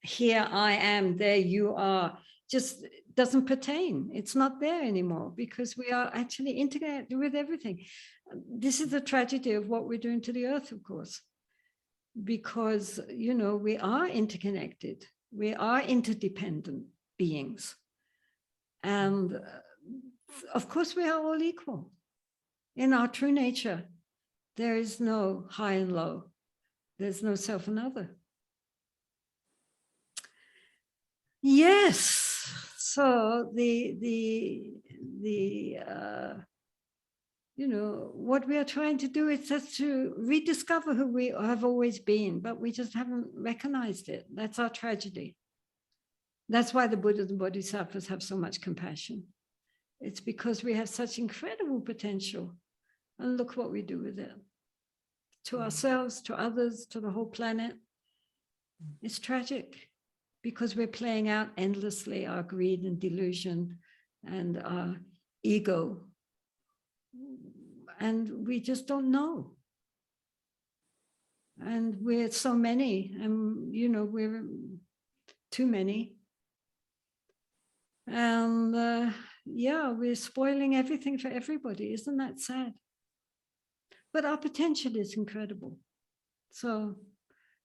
here I am, there you are, just doesn't pertain. It's not there anymore because we are actually integrated with everything. This is the tragedy of what we're doing to the earth, of course, because, we are interconnected. We are interdependent beings. And of course, we are all equal. In our true nature, there is no high and low. There's no self and other. Yes. So what we are trying to do is just to rediscover who we have always been, but we just haven't recognized it. That's our tragedy. That's why the Buddhas and Bodhisattvas have so much compassion. It's because we have such incredible potential, and look what we do with it. To ourselves, to others, to the whole planet. It's tragic because we're playing out endlessly our greed and delusion and our ego. And we just don't know. And we're so many, and you know, we're too many. And yeah, we're spoiling everything for everybody. Isn't that sad? But our potential is incredible. So,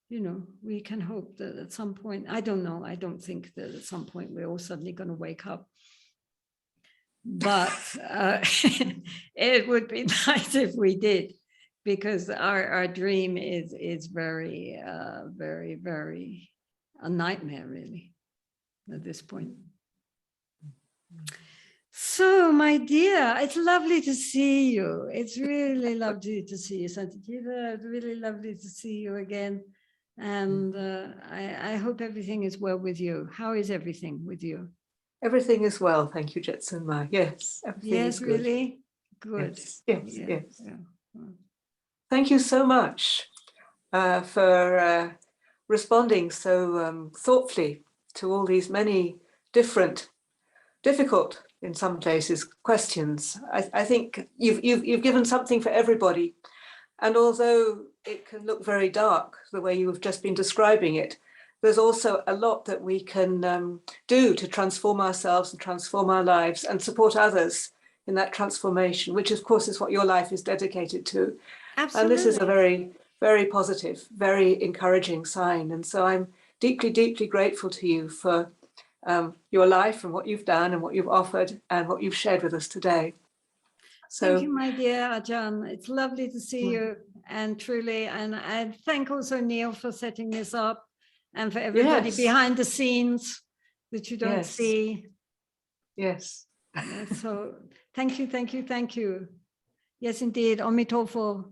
you know, we can hope that at some point, I don't know, I don't think that at some point we're all suddenly going to wake up. But it would be nice if we did, because our dream is very, very, very a nightmare, really, at this point. So, my dear, it's lovely to see you. It's really lovely to see you, Santikita. It's really lovely to see you again. And I hope everything is well with you. How is everything with you? Everything is well, thank you, Jetsun Ma. Yes, everything is good. Really? Good. Yes. Yeah. Thank you so much for responding so thoughtfully to all these many different, difficult, in some places, questions. I think you've given something for everybody. And although it can look very dark, the way you have just been describing it, there's also a lot that we can do to transform ourselves and transform our lives and support others in that transformation, which of course is what your life is dedicated to. Absolutely. And this is a very, very positive, very encouraging sign. And so I'm deeply, deeply grateful to you for your life and what you've done and what you've offered and what you've shared with us today. So, thank you, my dear Ajahn. It's lovely to see you, and truly, and I thank also Neil for setting this up, and for everybody behind the scenes that you don't see. Yes. So thank you, thank you, thank you. Yes, indeed. Omitofo.